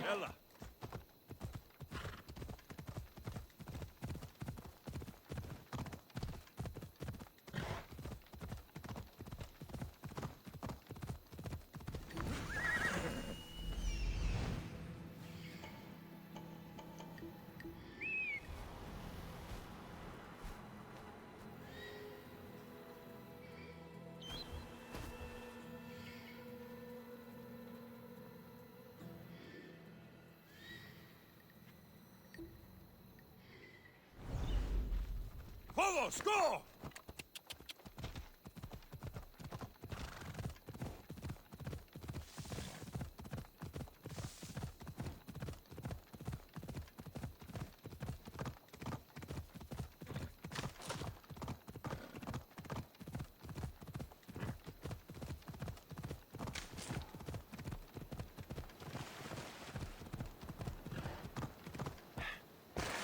Ella. Vamos, go!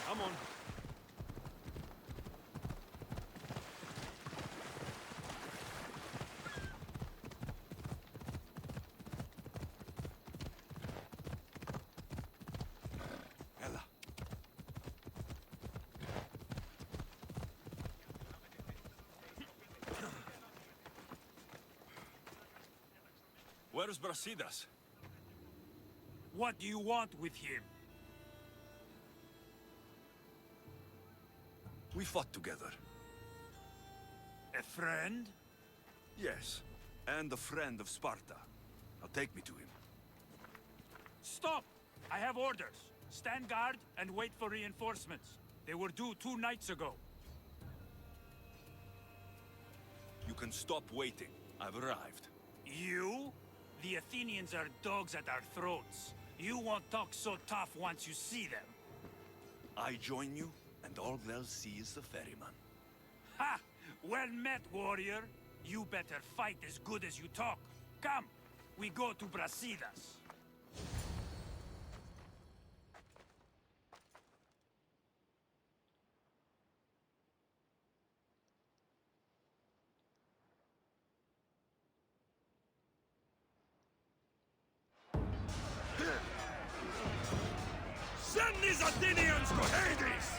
Come on. Where's Brasidas? What do you want with him? We fought together. A friend? Yes, and a friend of Sparta. Now take me to him. Stop! I have orders. Stand guard and wait for reinforcements. They were due 2 nights ago. You can stop waiting. I've arrived. You? The Athenians are dogs at our throats. You won't talk so tough once you see them. I join you, and all they'll see is the ferryman. Ha! Well met, warrior. You better fight as good as you talk. Come, we go to Brasidas. Send these Athenians to Hades!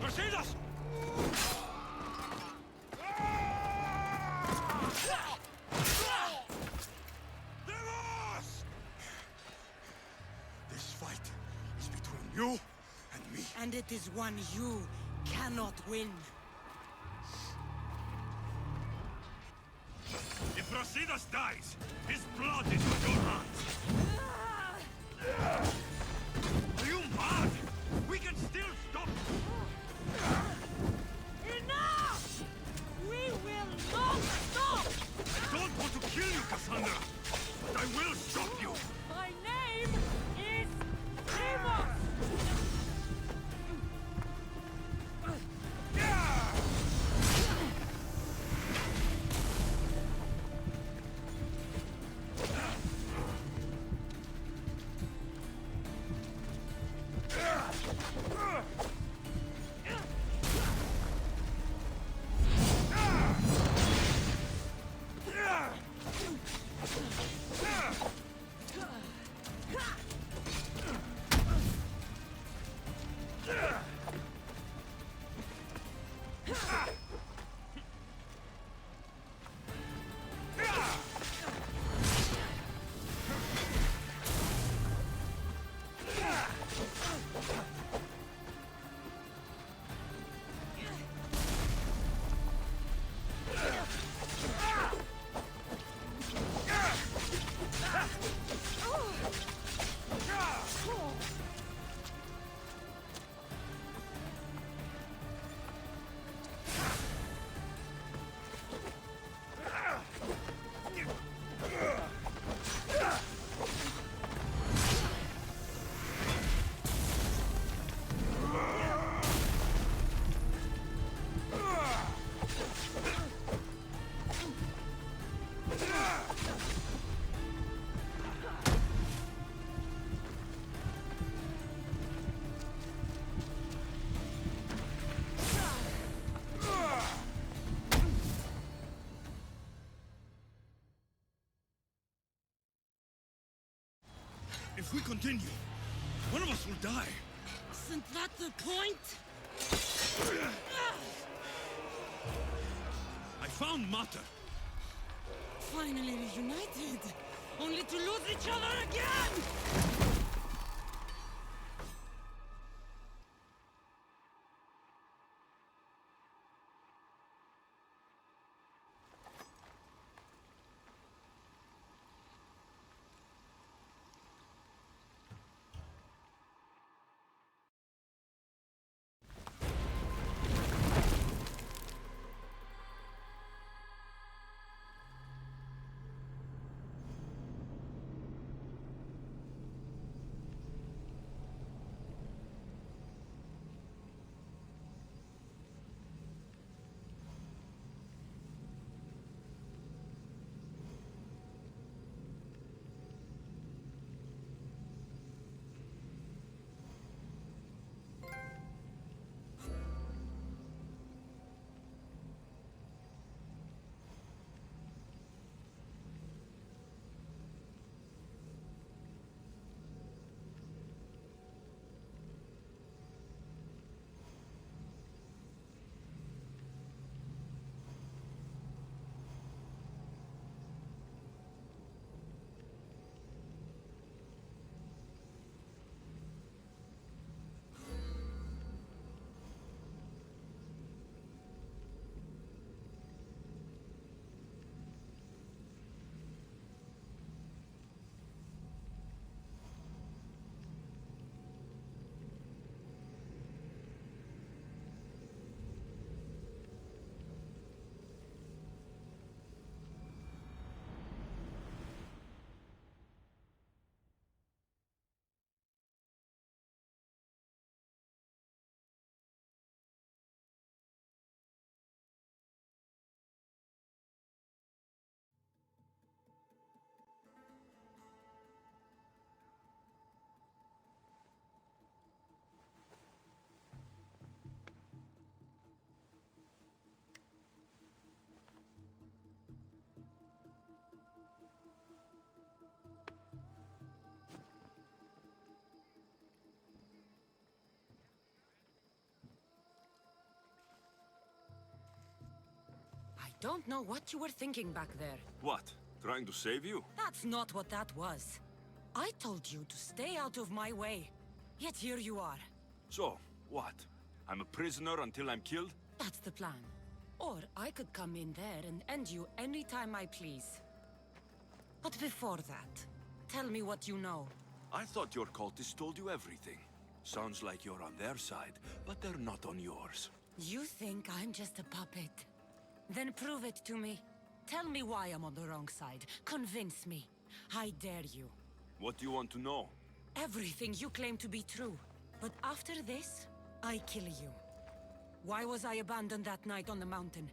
Brasidas! Demos! And it is one you cannot win. If Brasidas dies, his blood is on your hands! Are you mad? We can still stop! Enough! We will not stop! I don't want to kill you, Cassandra! But I will stop you! My name is Amos! If we continue, one of us will die. Isn't that the point? I found Mater. Finally reunited, only to lose each other again! Don't know what you were thinking back there. What? Trying to save you? That's not what that was. I told you to stay out of my way. Yet here you are. So, What? I'm a prisoner until I'm killed? That's the plan. Or I could come in there and end you anytime I please. But before that, tell me what you know. I thought your cultists told you everything. Sounds like you're on their side, but they're not on yours. You think I'm just a puppet? Then prove it to me. Tell me why I'm on the wrong side. Convince me. I dare you. What do you want to know? Everything you claim to be true. But after this, I kill you. Why was I abandoned that night on the mountain?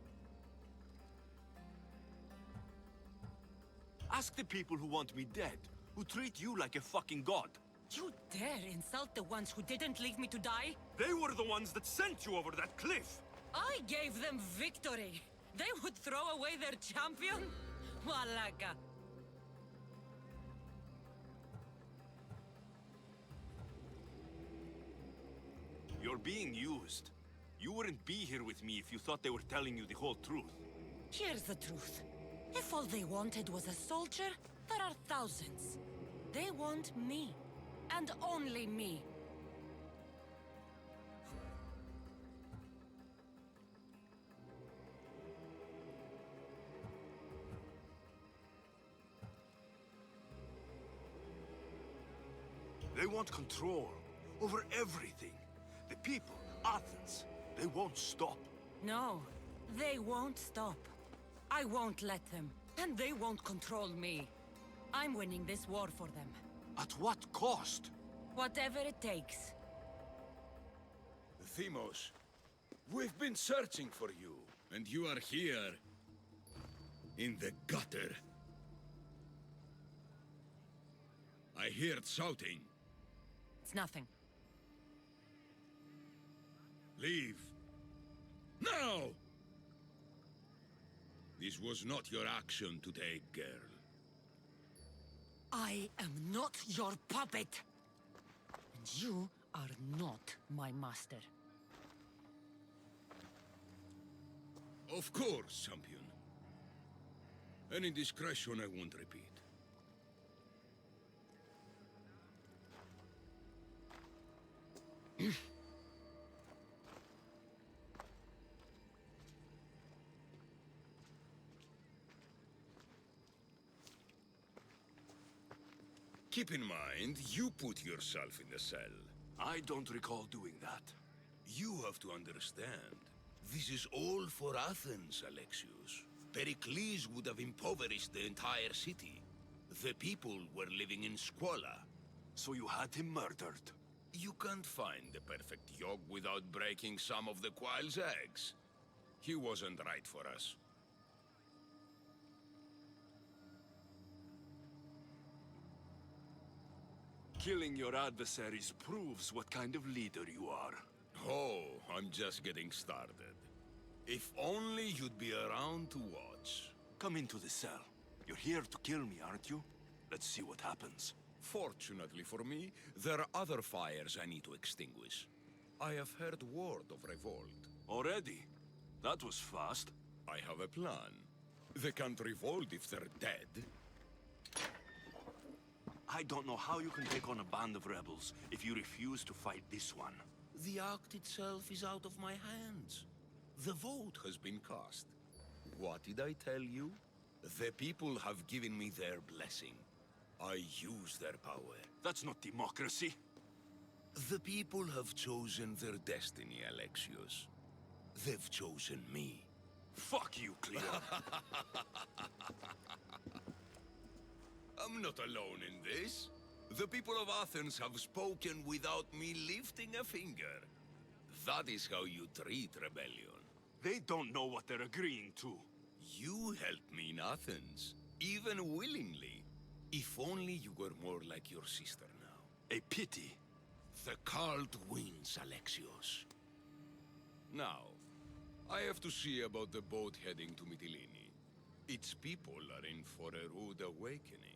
Ask the people who want me dead, who treat you like a fucking god. You dare insult the ones who didn't leave me to die? They were the ones that sent you over that cliff! I gave them victory! They would throw away their champion? Malaka. You're being used. You wouldn't be here with me if you thought they were telling you the whole truth. Here's the truth. If all they wanted was a soldier, there are thousands. They want me. And only me. They want control over everything. The people, Athens, they won't stop. No, they won't stop. I won't let them. And they won't control me. I'm winning this war for them. At what cost? Whatever it takes. Themos, we've been searching for you, and you are here, in the gutter. I heard shouting. It's nothing. Leave. Now! This was not your action to take, girl. I am not your puppet. And you are not my master. Of course, champion. Any indiscretion I won't repeat. Keep in mind, you put yourself in the cell. I don't recall doing that. You have to understand. This is all for Athens, Alexios. Pericles would have impoverished the entire city. The people were living in squalor. So you had him murdered? You can't find the perfect yolk without breaking some of the quail's eggs. He wasn't right for us. Killing your adversaries proves what kind of leader you are. Oh, I'm just getting started. If only you'd be around to watch. Come into the cell. You're here to kill me, aren't you? Let's see what happens. Fortunately for me, there are other fires I need to extinguish. I have heard word of revolt. Already? That was fast. I have a plan. They can't revolt if they're dead. I don't know how you can take on a band of rebels if you refuse to fight this one. The act itself is out of my hands. The vote has been cast. What did I tell you? The people have given me their blessing. I use their power. That's not democracy. The people have chosen their destiny, Alexios. They've chosen me. Fuck you, Cleo. I'm not alone in this. The people of Athens have spoken without me lifting a finger. That is how you treat rebellion. They don't know what they're agreeing to. You helped me in Athens, even willingly. If only you were more like your sister now. A pity. The cult wins, Alexios. Now, I have to see about the boat heading to Mytilene. Its people are in for a rude awakening.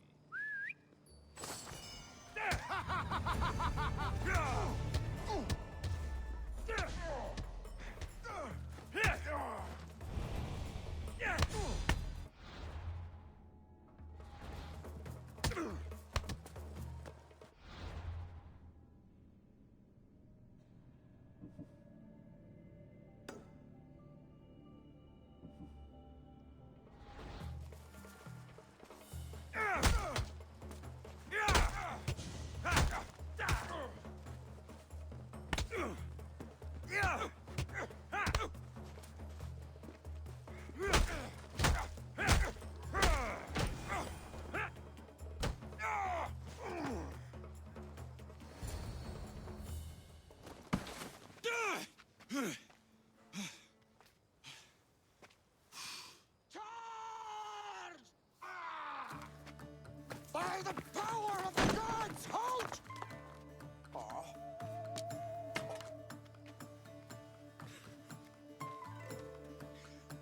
the power of the gods! Halt!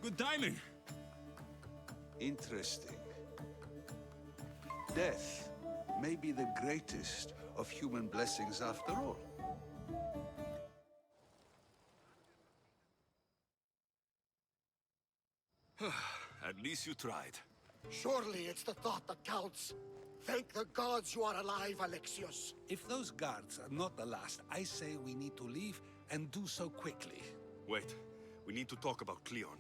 Good timing. Interesting. Death may be the greatest of human blessings after all. At least you tried. Surely it's the thought that counts. Thank the gods you are alive, Alexios. If those guards are not the last, I say we need to leave and do so quickly. Wait, we need to talk about Cleon.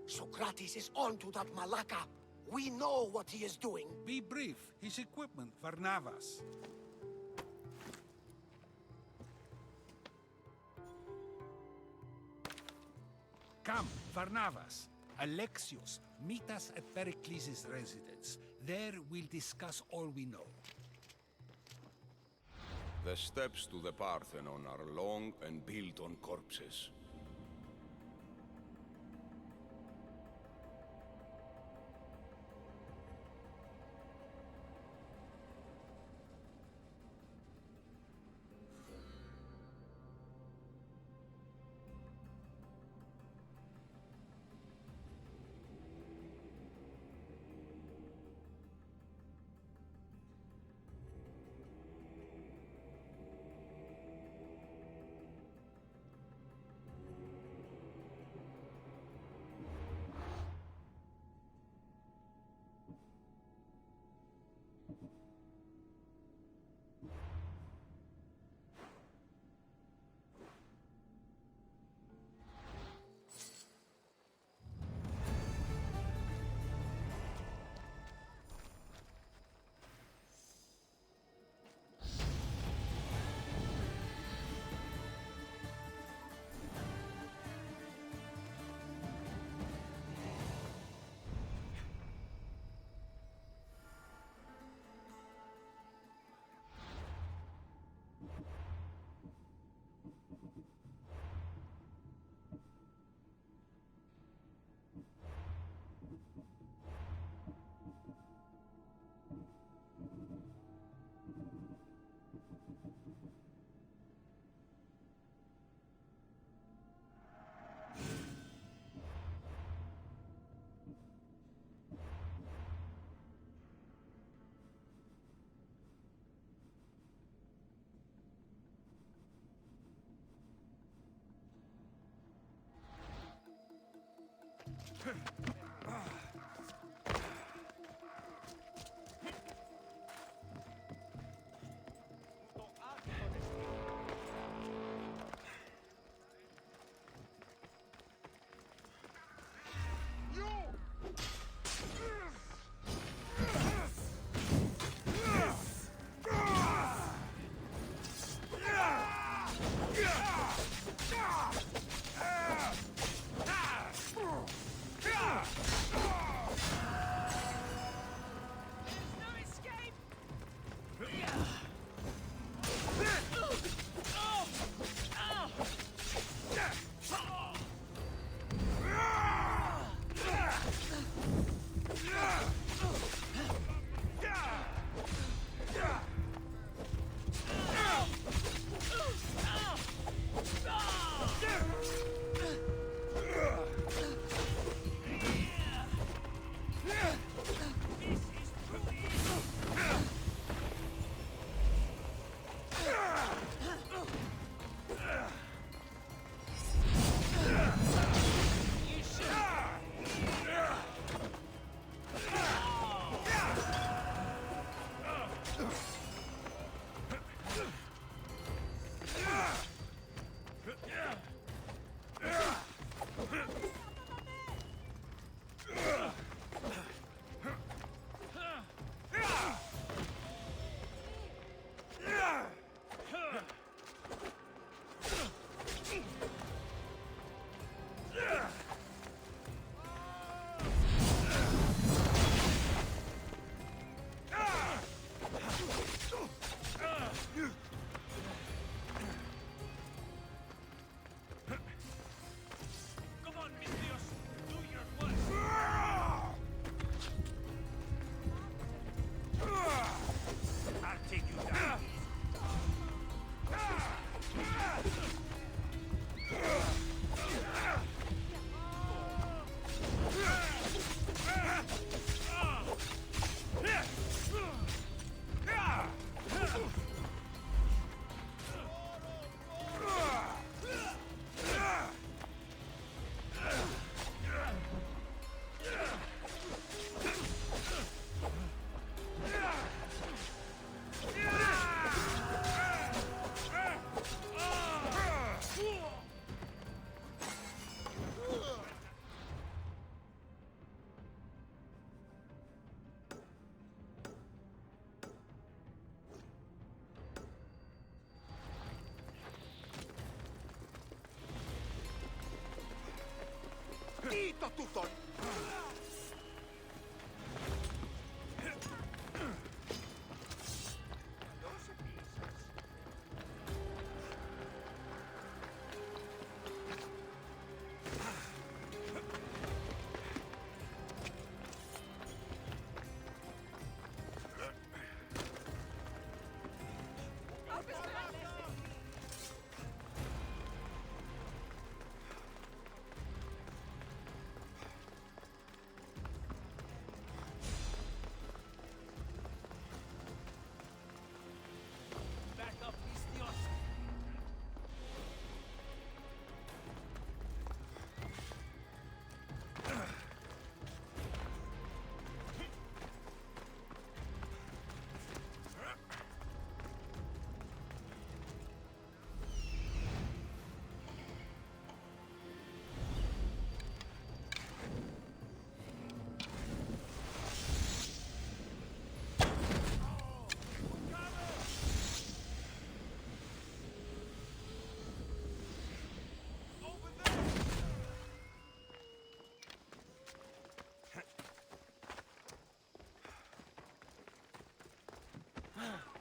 Socrates is onto that Malaka. We know what he is doing. Be brief. His equipment, Varnavas. Come, Varnavas. Alexios, meet us at Pericles' residence. There we'll discuss all we know. The steps to the Parthenon are long and built on corpses. Sta tutto!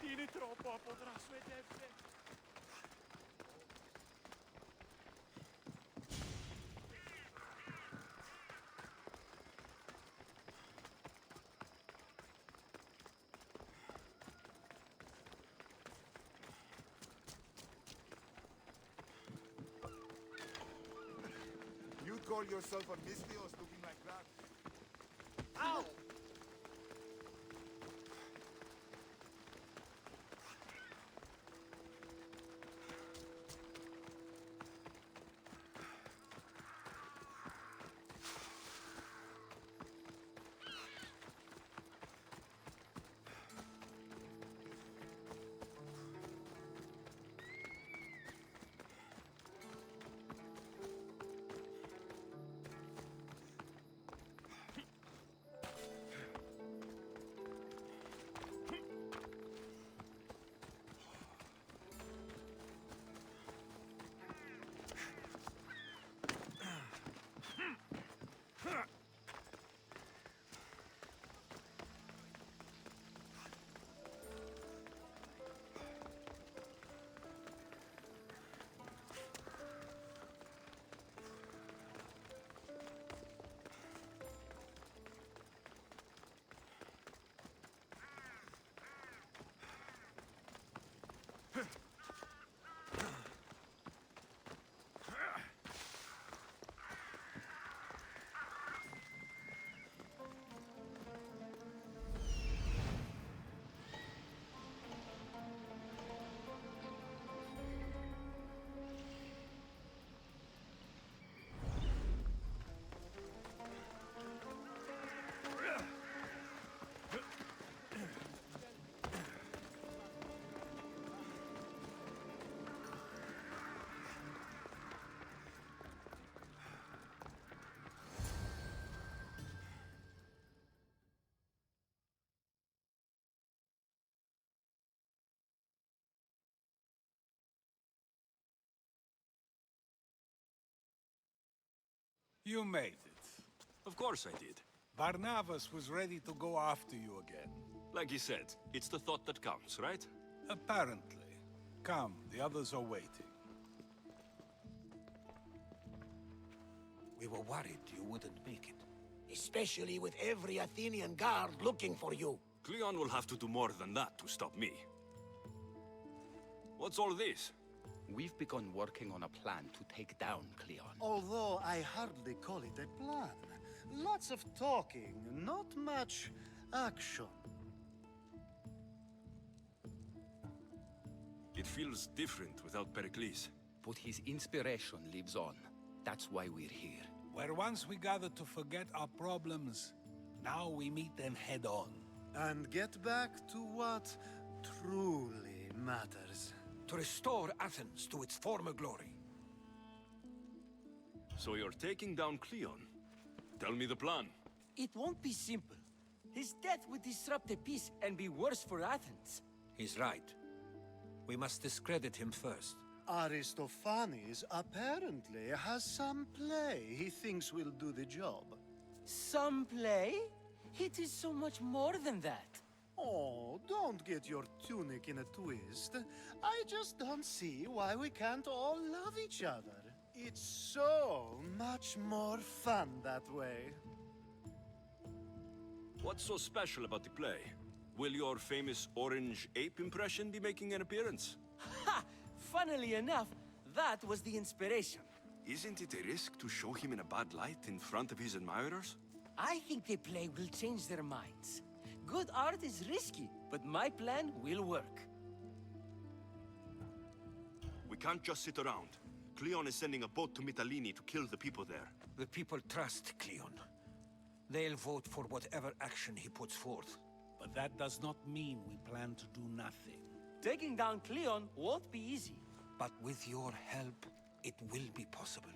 Tieni troppo, potrà svedere. You call yourself a Mystios looking like that? Ow! You made it. Of course I did. Barnabas was ready to go after you again. Like you said, it's the thought that counts, right? Apparently. Come, the others are waiting. We were worried you wouldn't make it. Especially with every Athenian guard looking for you. Cleon will have to do more than that to stop me. What's all this? We've begun working on a plan to take down Cleon. Although I hardly call it a plan. Lots of talking, not much action. It feels different without Pericles. But his inspiration lives on. That's why we're here. Where once we gathered to forget our problems, now we meet them head on. And get back to what truly matters. To restore Athens to its former glory. So you're taking down Cleon? Tell me the plan. It won't be simple. His death would disrupt the peace and be worse for Athens. He's right. We must discredit him first. Aristophanes apparently has some play he thinks will do the job. Some play? It is so much more than that. Oh, don't get your tunic in a twist. I just don't see why we can't all love each other. It's so much more fun that way. What's so special about the play? Will your famous orange ape impression be making an appearance? Ha! Funnily enough, that was the inspiration. Isn't it a risk to show him in a bad light in front of his admirers? I think the play will change their minds. Good art is risky, but my plan will work. We can't just sit around. Cleon is sending a boat to Mytilene to kill the people there. The people trust Cleon. They'll vote for whatever action he puts forth. But that does not mean we plan to do nothing. Taking down Cleon won't be easy. But with your help, it will be possible.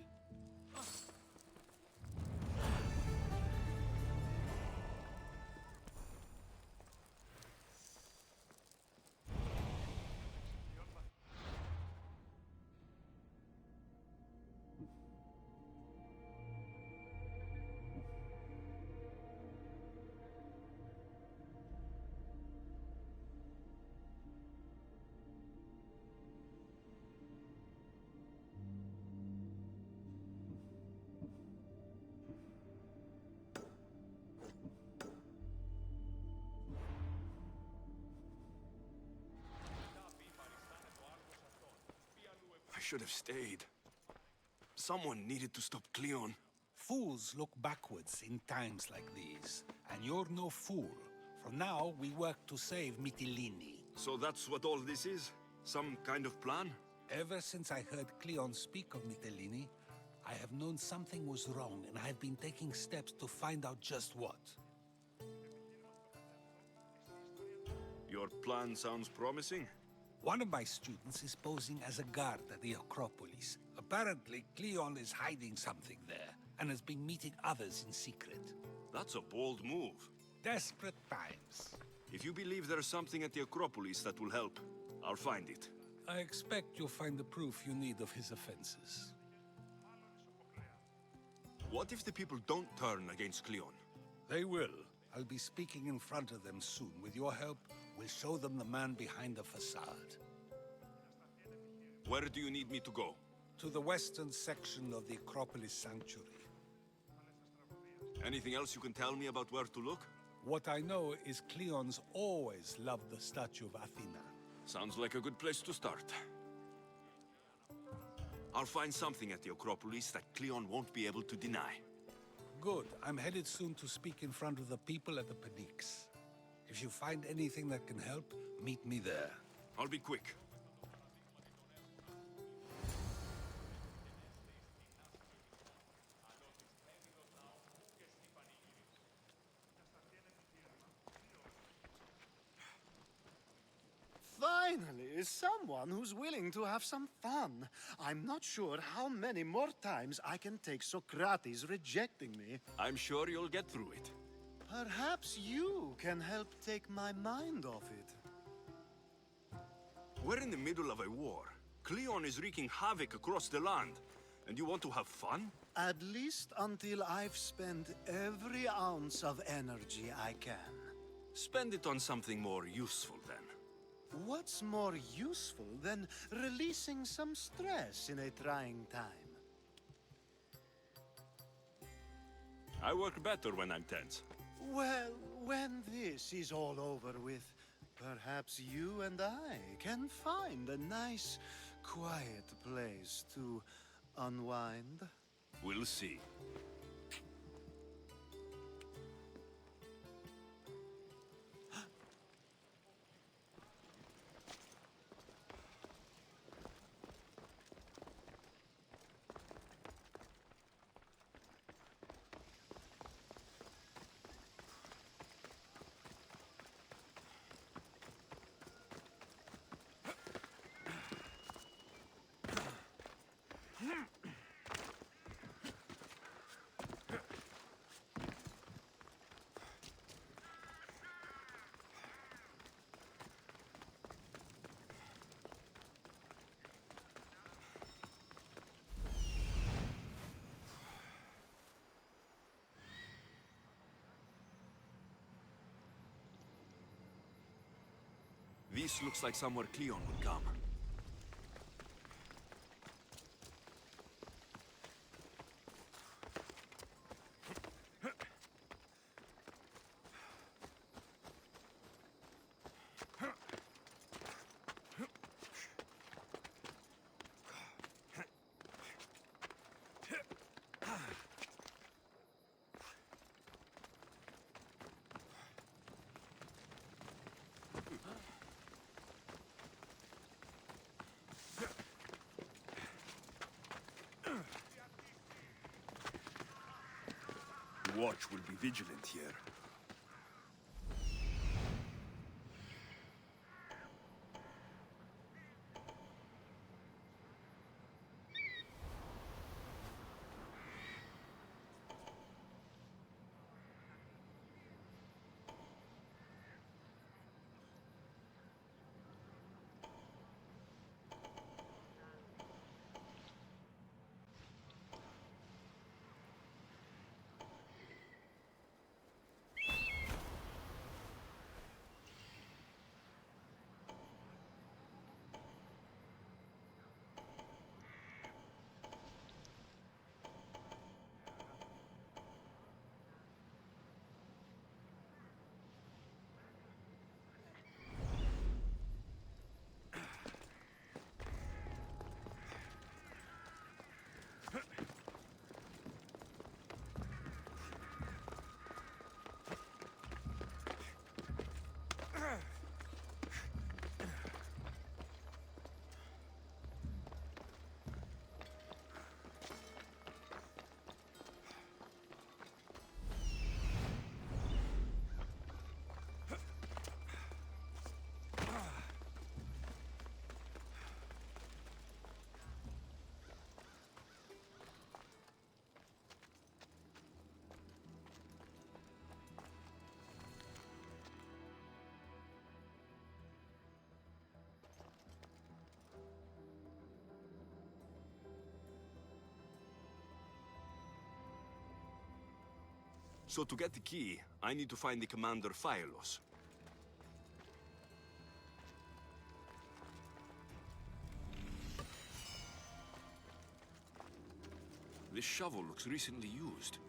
I should have stayed. Someone needed to stop Cleon. Fools look backwards in times like these. And you're no fool. From now, we work to save Mytilene. So that's what all this is? Some kind of plan? Ever since I heard Cleon speak of Mytilene, I have known something was wrong, and I have been taking steps to find out just what. Your plan sounds promising. One of my students is posing as a guard at the Acropolis. Apparently, Cleon is hiding something there, and has been meeting others in secret. That's a bold move. Desperate times. If you believe there's something at the Acropolis that will help, I'll find it. I expect you'll find the proof you need of his offenses. What if the people don't turn against Cleon? They will. I'll be speaking in front of them soon. With your help, we'll show them the man behind the facade. Where do you need me to go? To the western section of the Acropolis Sanctuary. Anything else you can tell me about where to look? What I know is Cleon's always loved the statue of Athena. Sounds like a good place to start. I'll find something at the Acropolis that Cleon won't be able to deny. Good. I'm headed soon to speak in front of the people at the Pnyx. If you find anything that can help, meet me there. I'll be quick. Finally, someone who's willing to have some fun. I'm not sure how many more times I can take Socrates rejecting me. I'm sure you'll get through it. Perhaps you can help take my mind off it. We're in the middle of a war. Cleon is wreaking havoc across the land. And you want to have fun? At least until I've spent every ounce of energy I can. Spend it on something more useful, then. What's more useful than releasing some stress in a trying time? I work better when I'm tense. Well, when this is all over with, perhaps you and I can find a nice, quiet place to unwind. We'll see. This looks like somewhere Cleon would come. The watch will be vigilant here. So to get the key, I need to find the commander Phylos. This shovel looks recently used.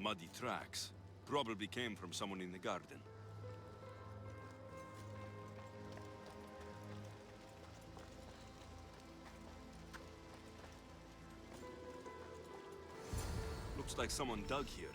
Muddy tracks. Probably came from someone in the garden. Looks like someone dug here.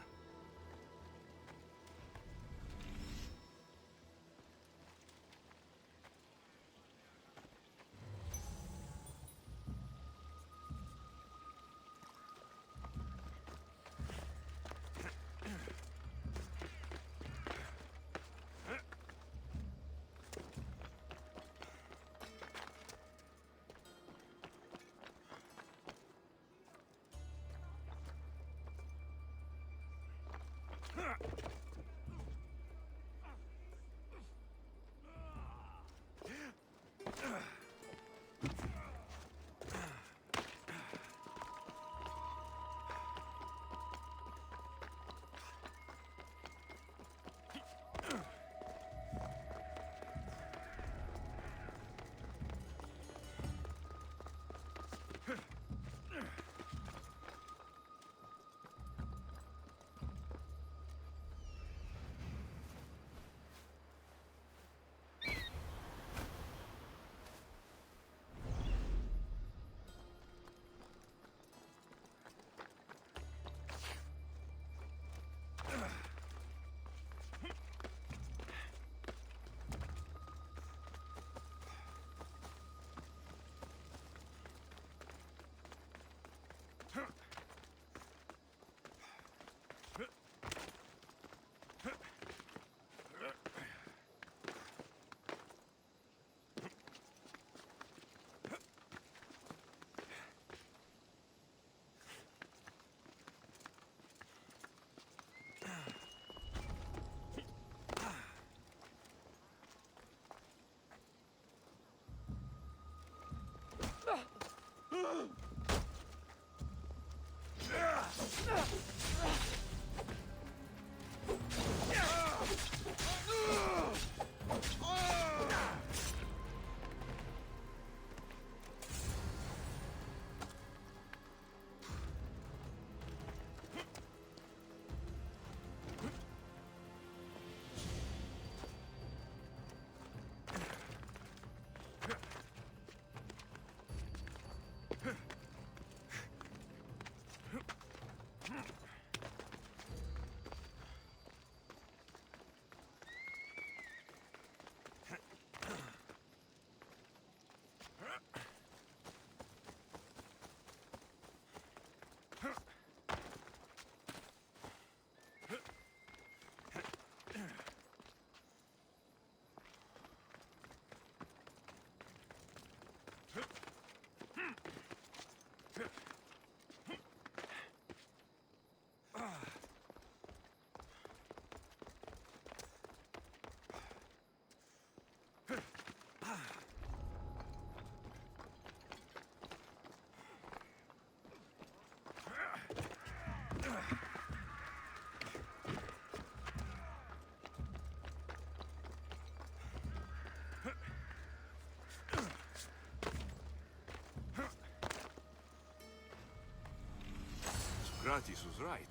Gratis was right.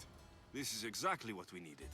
This is exactly what we needed.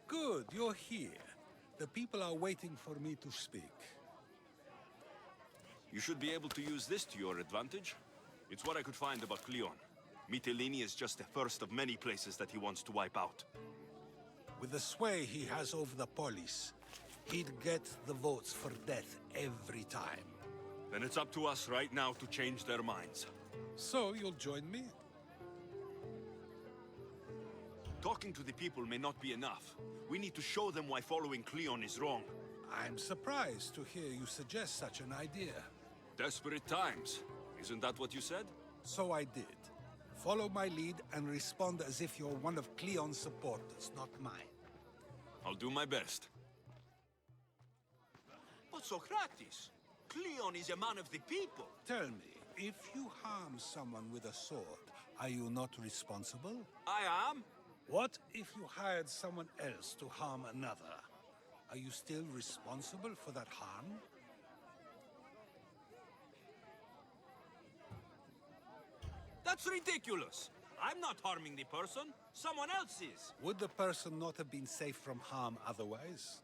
Good, you're here. The people are waiting for me to speak. You should be able to use this to your advantage. It's what I could find about Cleon. Mytilene is just the first of many places that he wants to wipe out. With the sway he has over the police, he'd get the votes for death every time. Then it's up to us right now to change their minds. So you'll join me? Talking to the people may not be enough. We need to show them why following Cleon is wrong. I'm surprised to hear you suggest such an idea. Desperate times. Isn't that what you said? So I did. Follow my lead and respond as if you're one of Cleon's supporters, not mine. I'll do my best. But Socrates, Cleon is a man of the people. Tell me, if you harm someone with a sword, are you not responsible? I am. What if you hired someone else to harm another? Are you still responsible for that harm? That's ridiculous. I'm not harming the person. Someone else is. Would the person not have been safe from harm otherwise?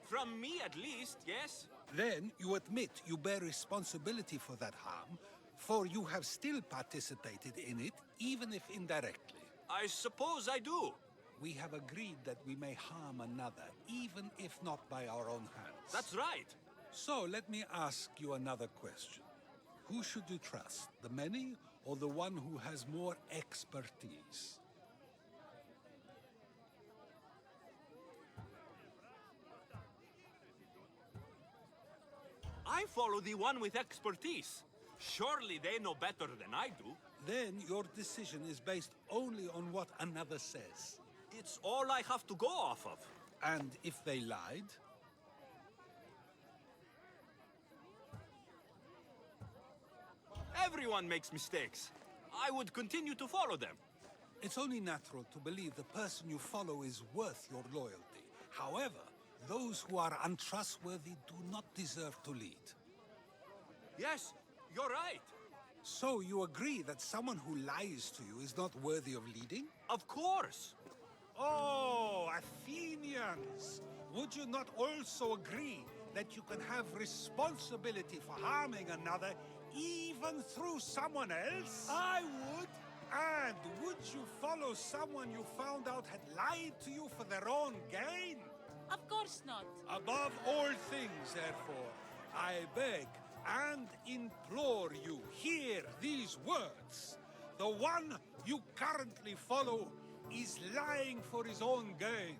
From me, at least, yes? Then you admit you bear responsibility for that harm, For you have still participated in it, even if indirectly. I suppose I do. We have agreed that we may harm another, even if not by our own hands. That's right. So let me ask you another question. Who should you trust, the many or the one who has more expertise? I follow the one with expertise. Surely they know better than I do. Then your decision is based only on what another says. It's all I have to go off of. And if they lied? Everyone makes mistakes. I would continue to follow them. It's only natural to believe the person you follow is worth your loyalty. However, those who are untrustworthy do not deserve to lead. Yes, you're right. So you agree that someone who lies to you is not worthy of leading? Of course. Oh, Athenians! Would you not also agree that you can have responsibility for harming another even through someone else? I would. And would you follow someone you found out had lied to you for their own gain? Of course not. Above all things, therefore, I beg and implore you, hear these words. The one you currently follow is lying for his own gain.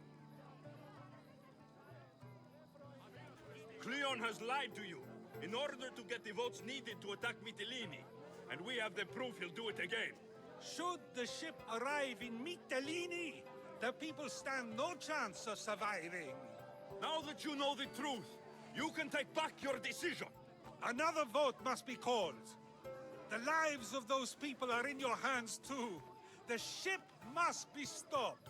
Cleon has lied to you in order to get the votes needed to attack Mytilene. And we have the proof he'll do it again. Should the ship arrive in Mytilene, the people stand no chance of surviving. Now that you know the truth, you can take back your decision. Another vote must be called. The lives of those people are in your hands too. The ship must be stopped.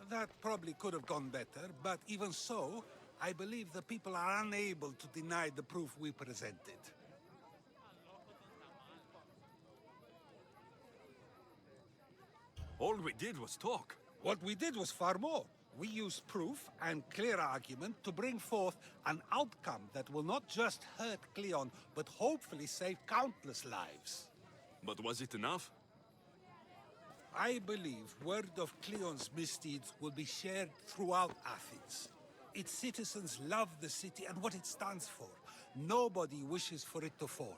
That probably could have gone better, but even so, I believe the people are unable to deny the proof we presented. All we did was talk. What we did was far more. We used proof and clear argument to bring forth an outcome that will not just hurt Cleon, but hopefully save countless lives. But was it enough? I believe word of Cleon's misdeeds will be shared throughout Athens. Its citizens love the city and what it stands for. Nobody wishes for it to fall.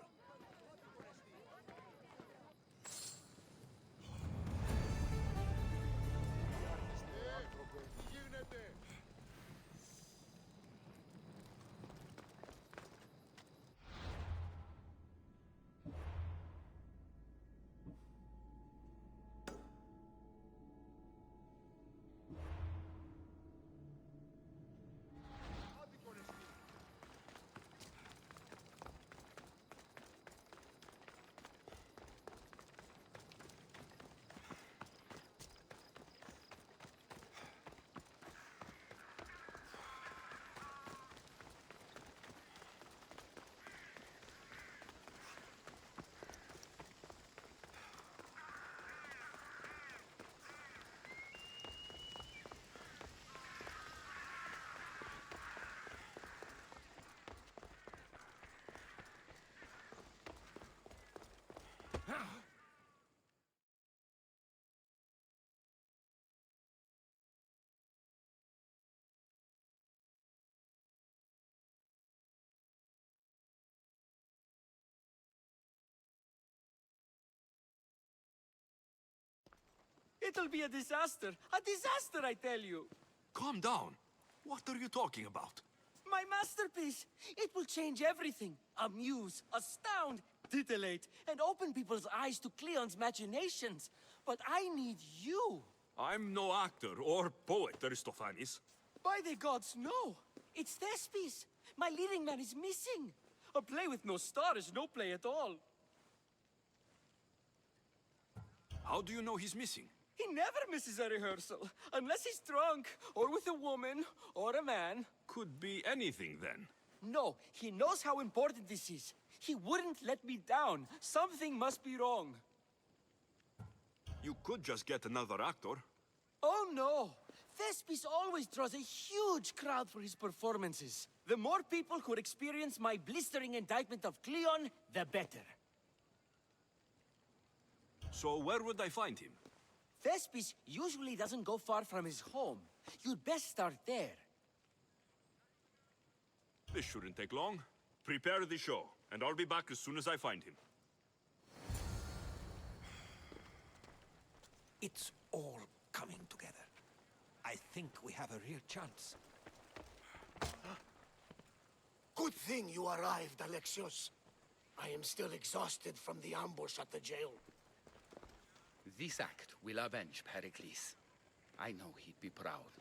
It'll be a disaster. A disaster, I tell you. Calm down. What are you talking about? My masterpiece. It will change everything. Amuse, astound, titillate, and open people's eyes to Cleon's machinations. But I need you. I'm no actor or poet, Aristophanes. By the gods, no. It's Thespis. My leading man is missing. A play with no star is no play at all. How do you know he's missing? He never misses a rehearsal, unless he's drunk, or with a woman, or a man. Could be anything, then. No, he knows how important this is. He wouldn't let me down. Something must be wrong. You could just get another actor. Oh no! Thespis always draws a huge crowd for his performances. The more people who experience my blistering indictment of Cleon, the better. So where would I find him? Thespis usually doesn't go far from his home. You'd best start there. This shouldn't take long. Prepare the show, and I'll be back as soon as I find him. It's all coming together. I think we have a real chance. Good thing you arrived, Alexios. I am still exhausted from the ambush at the jail. This act will avenge Pericles. I know he'd be proud.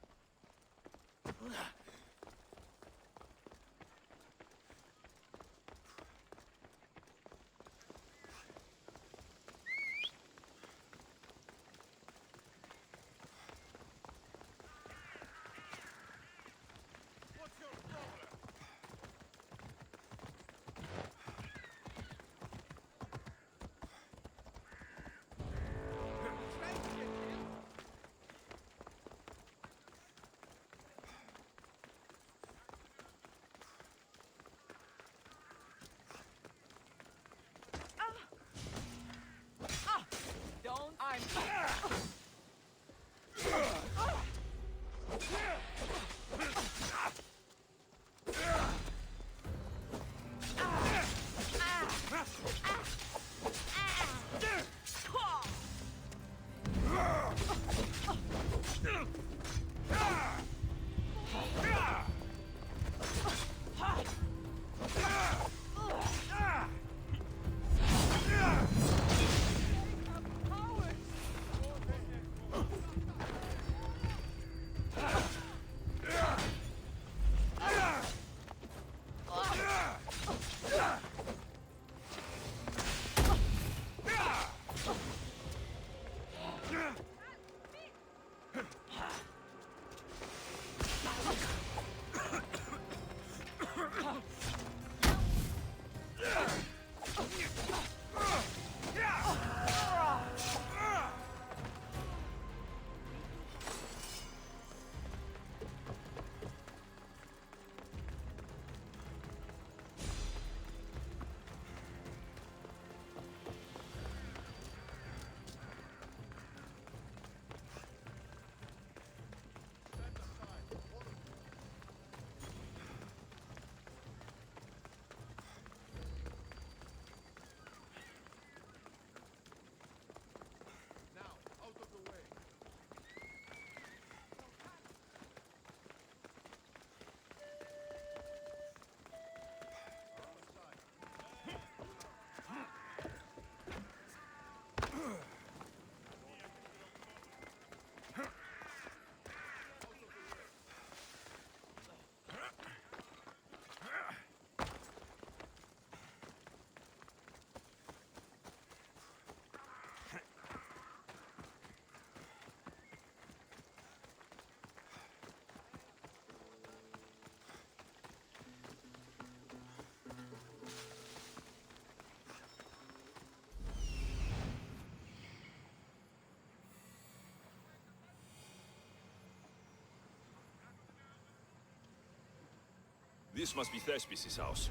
This must be Thespis' house.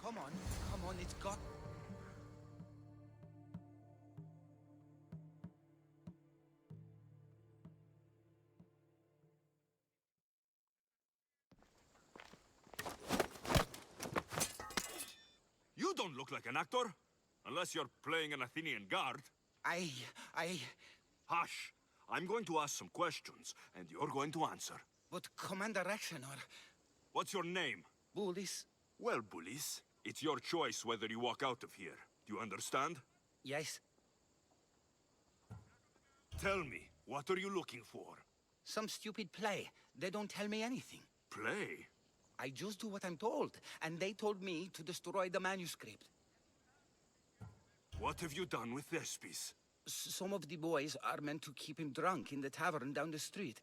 Come on, it's got... You don't look like an actor. Unless you're playing an Athenian guard. I... Hush. I'm going to ask some questions, and you're going to answer. But Commander Rexenor... What's your name? Bullis. Well, Bullis, it's your choice whether you walk out of here. Do you understand? Yes. Tell me, what are you looking for? Some stupid play. They don't tell me anything. Play? I just do what I'm told, and they told me to destroy the manuscript. What have you done with Thespis? Some of the boys are meant to keep him drunk in the tavern down the street.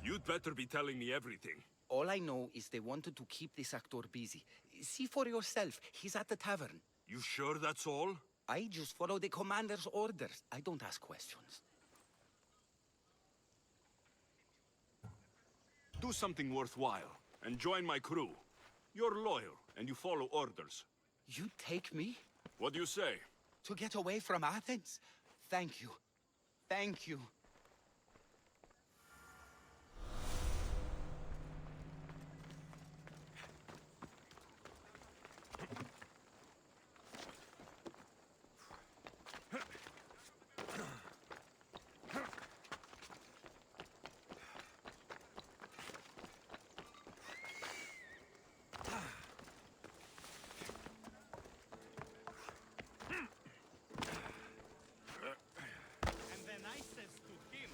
You'd better be telling me everything. All I know is they wanted to keep this actor busy. See for yourself, he's at the tavern. You sure that's all? I just follow the commander's orders. I don't ask questions. Do something worthwhile, and join my crew. You're loyal, and you follow orders. You take me? What do you say? To get away from Athens? Thank you. Thank you. And then I says to him,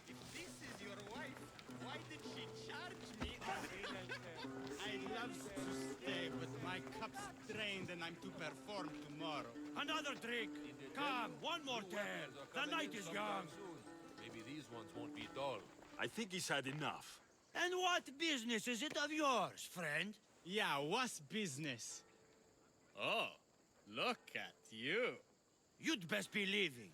if this is your wife, why did she charge me? I love to stay, but my cup's drained and I'm to perform tomorrow. Another drink! Come, one more tale! The night is young! Maybe these ones won't be dull. I think he's had enough. And what business is it of yours, friend? Yeah, what's business? Oh, look at you. You'd best be leaving.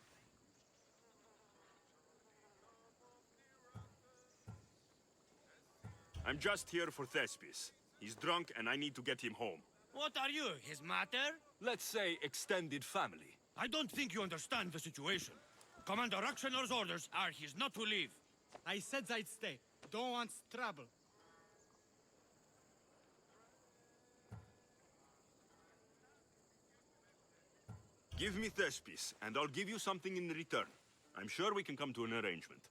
I'm just here for Thespis. He's drunk and I need to get him home. What are you, his mater? Let's say extended family. I don't think you understand the situation. Commander Aktioner's orders are he's not to leave. I said I'd stay. Don't want trouble. Give me Thespis, and I'll give you something in return. I'm sure we can come to an arrangement.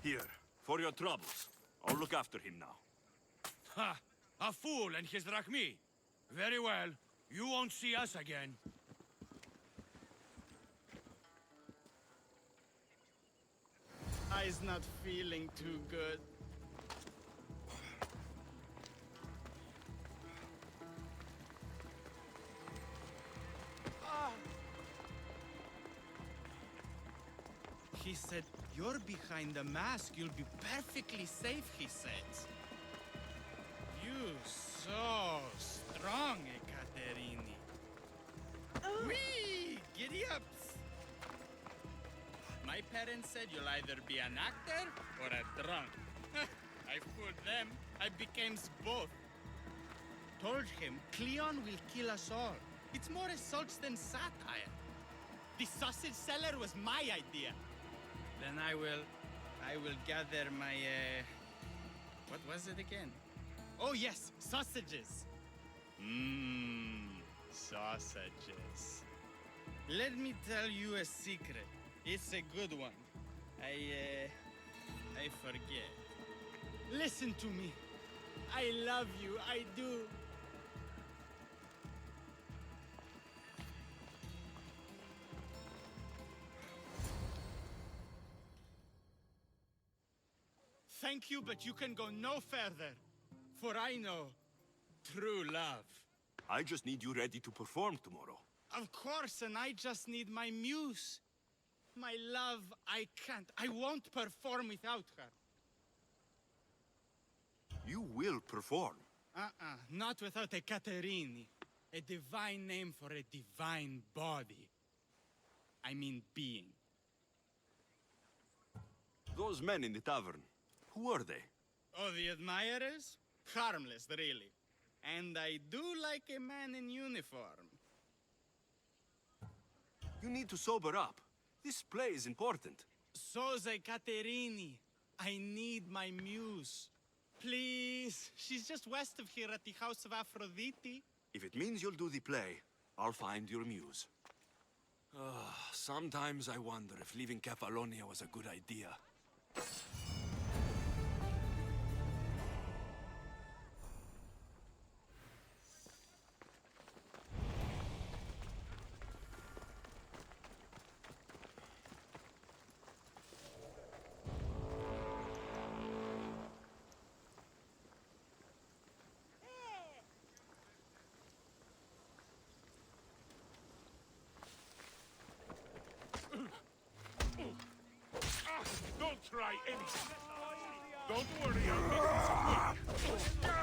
Here, for your troubles. I'll look after him now. Ha! A fool and his drachmi. Very well. You won't see us again. I's not feeling too good. He said, you're behind the mask, you'll be perfectly safe, he said. You so strong, Ekaterini. Whee! Giddy ups! My parents said you'll either be an actor or a drunk. I fooled them. I became both. Told him Cleon will kill us all. It's more assaults than satire. The sausage seller was my idea. Then I will gather my, what was it again? Oh yes, sausages. Sausages. Let me tell you a secret. It's a good one. I forget. Listen to me. I love you, I do. Thank you, but you can go no further. For I know true love. I just need you ready to perform tomorrow. Of course, and I just need my muse. My love, I can't. I won't perform without her. You will perform. Not without a Caterini. A divine name for a divine body. I mean being. Those men in the tavern, who are they? Oh, the admirers? Harmless, really. And I do like a man in uniform. You need to sober up. This play is important. Soze Caterini. I need my muse. Please. She's just west of here at the House of Aphrodite. If it means you'll do the play, I'll find your muse. Sometimes I wonder if leaving Kefalonia was a good idea. enemies. Don't worry, I'll make this quick.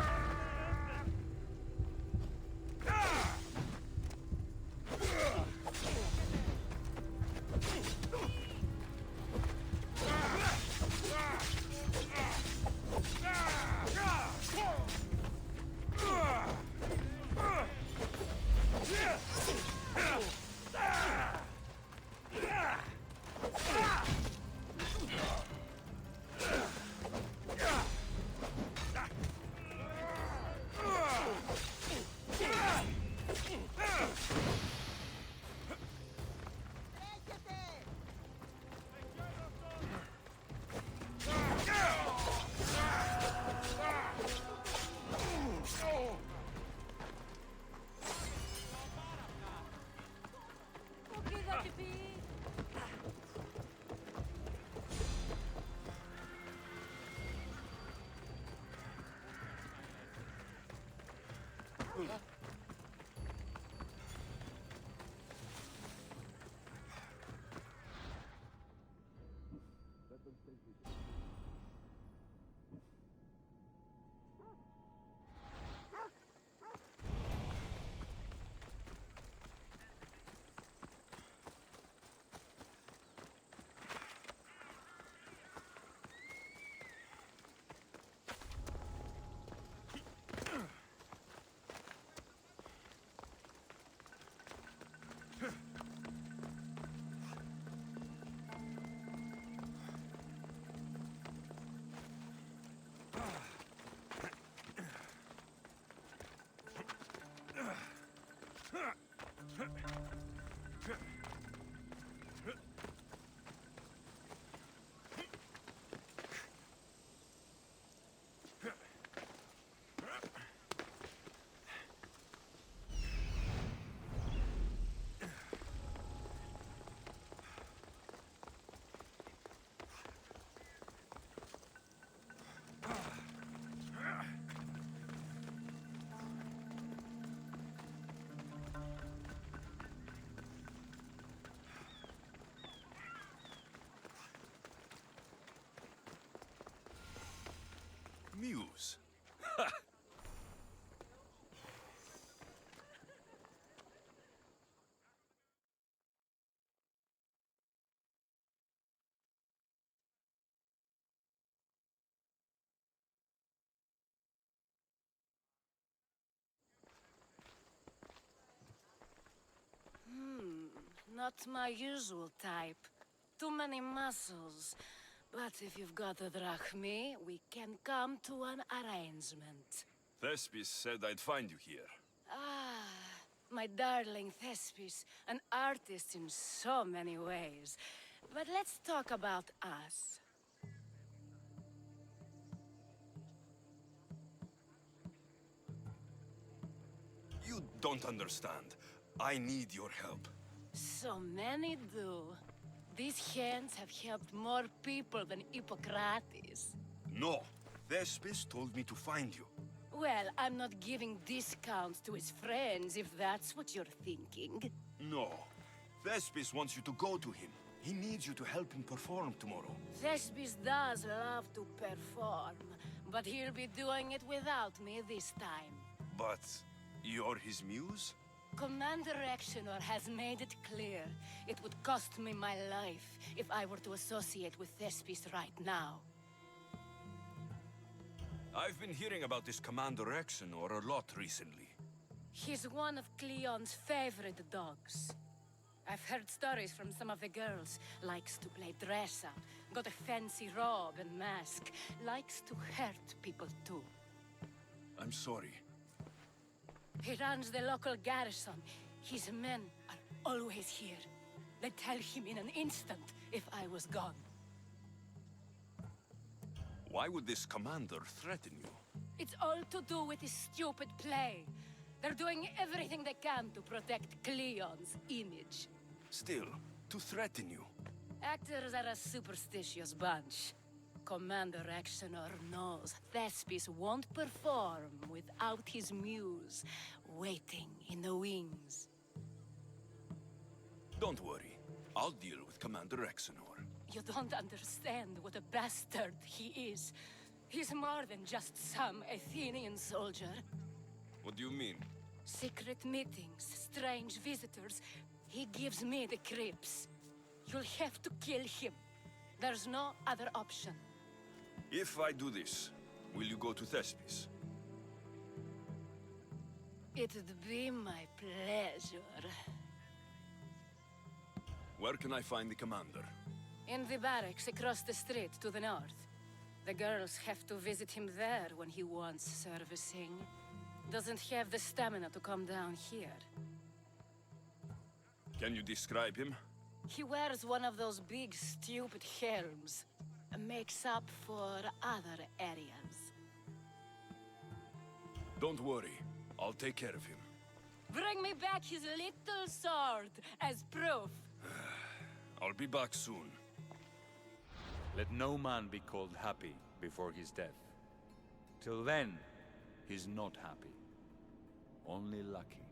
Muse. Not my usual type. Too many muscles. But if you've got a drachmi, we can come to an arrangement. Thespis said I'd find you here. Ah, my darling Thespis, an artist in so many ways. But let's talk about us. You don't understand. I need your help. So many do. These hands have helped more people than Hippocrates. No. Thespis told me to find you. Well, I'm not giving discounts to his friends, if that's what you're thinking. No. Thespis wants you to go to him. He needs you to help him perform tomorrow. Thespis does love to perform, but he'll be doing it without me this time. But you're his muse? Commander Exenor has made it clear it would cost me my life if I were to associate with Thespis right now. I've been hearing about this Commander Exenor a lot recently. He's one of Cleon's favorite dogs. I've heard stories from some of the girls. Likes to play dress-up, got a fancy robe and mask. Likes to hurt people too. I'm sorry. He runs the local garrison. His men are always here. They'd tell him in an instant if I was gone. Why would this commander threaten you? It's all to do with his stupid play. They're doing everything they can to protect Cleon's image. Still, to threaten you. Actors are a superstitious bunch. Commander Exenor knows Thespis won't perform without his muse waiting in the wings. Don't worry. I'll deal with Commander Exenor. You don't understand what a bastard he is. He's more than just some Athenian soldier. What do you mean? Secret meetings, strange visitors. He gives me the creeps. You'll have to kill him. There's no other option. If I do this, will you go to Thespis? It'd be my pleasure. Where can I find the commander? In the barracks across the street to the north. The girls have to visit him there when he wants servicing. Doesn't have the stamina to come down here. Can you describe him? He wears one of those big, stupid helms. Makes up for other areas. Don't worry. I'll take care of him. Bring me back his little sword as proof. I'll be back soon. Let no man be called happy before his death. Till then, he's not happy. Only lucky.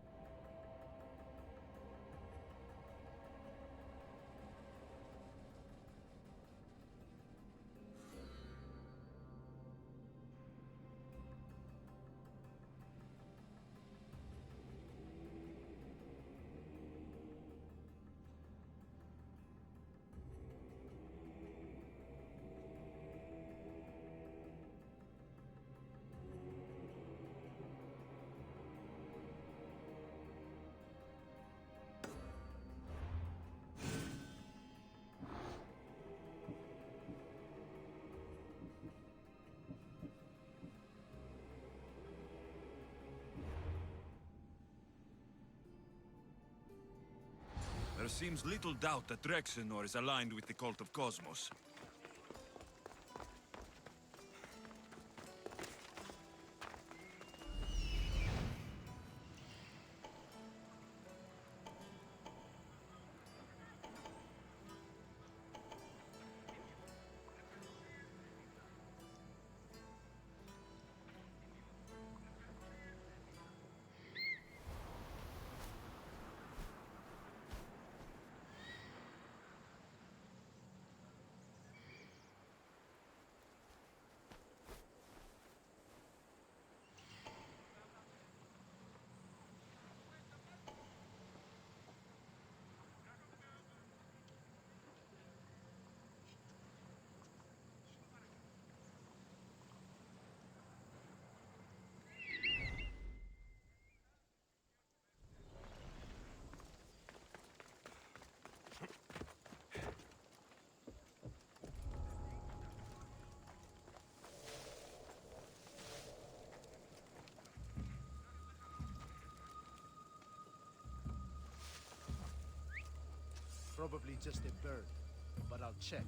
There seems little doubt that Rexenor is aligned with the cult of Cosmos. Probably just a bird, but I'll check.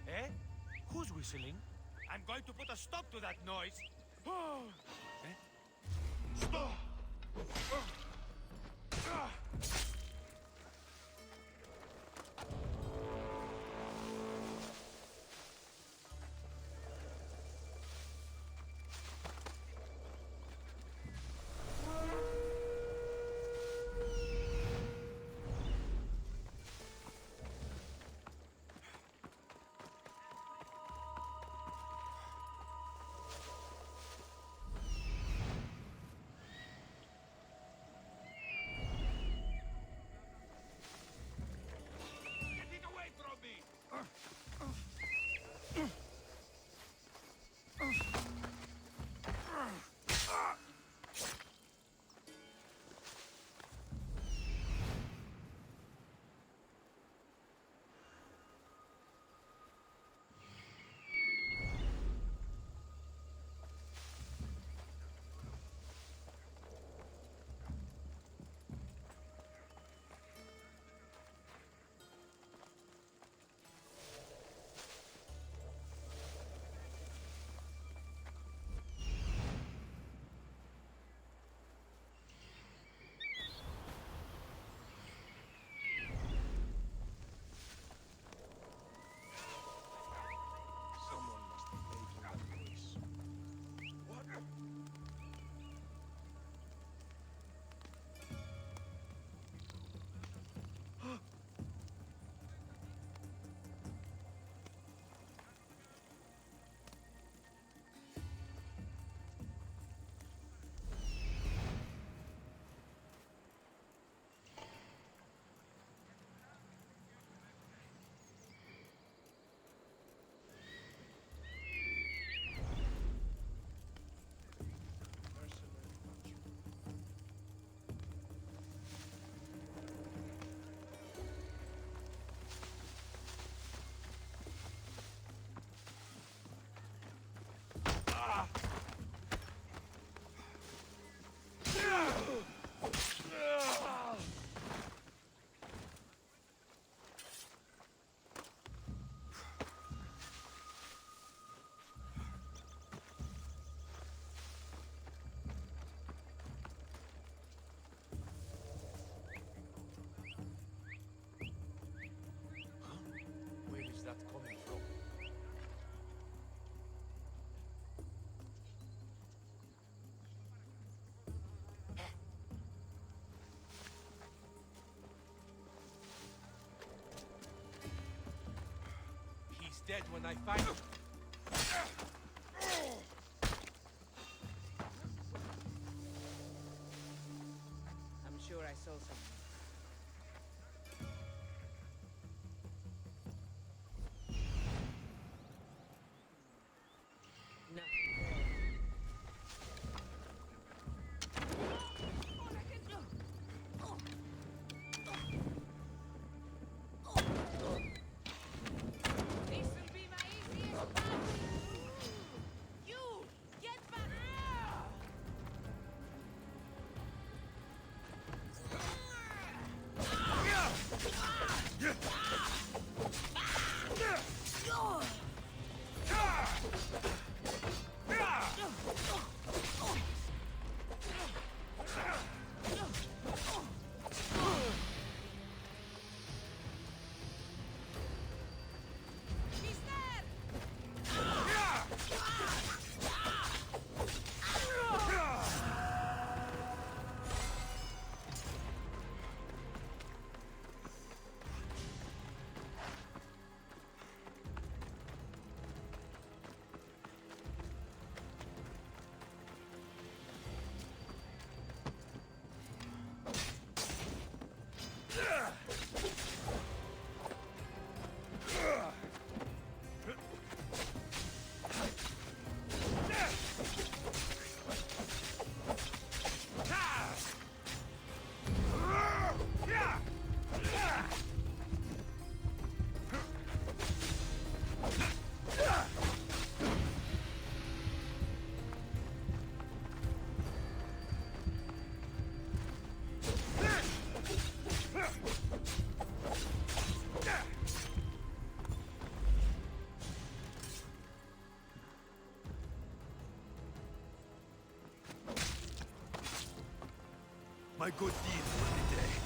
Eh? Who's whistling? I'm going to put a stop to that noise. Stop! dead when I find him. I'm sure I saw something. My good deed for the day.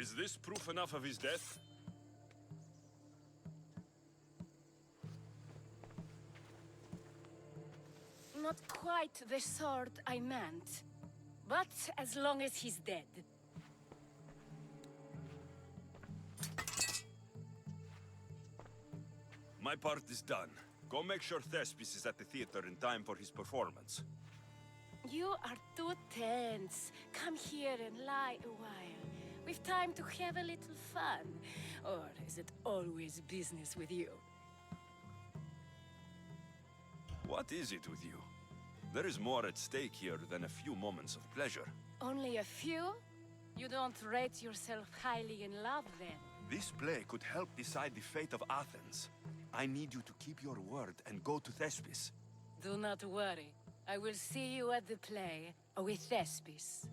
Is this proof enough of his death? Not quite the sort I meant. But as long as he's dead. My part is done. Go make sure Thespis is at the theater in time for his performance. You are too tense. Come here and lie a while. We've time to have a little fun. Or is it always business with you? What is it with you? There is more at stake here than a few moments of pleasure. Only a few? You don't rate yourself highly in love, then? This play could help decide the fate of Athens. I need you to keep your word and go to Thespis. Do not worry. I will see you at the play with Thespis.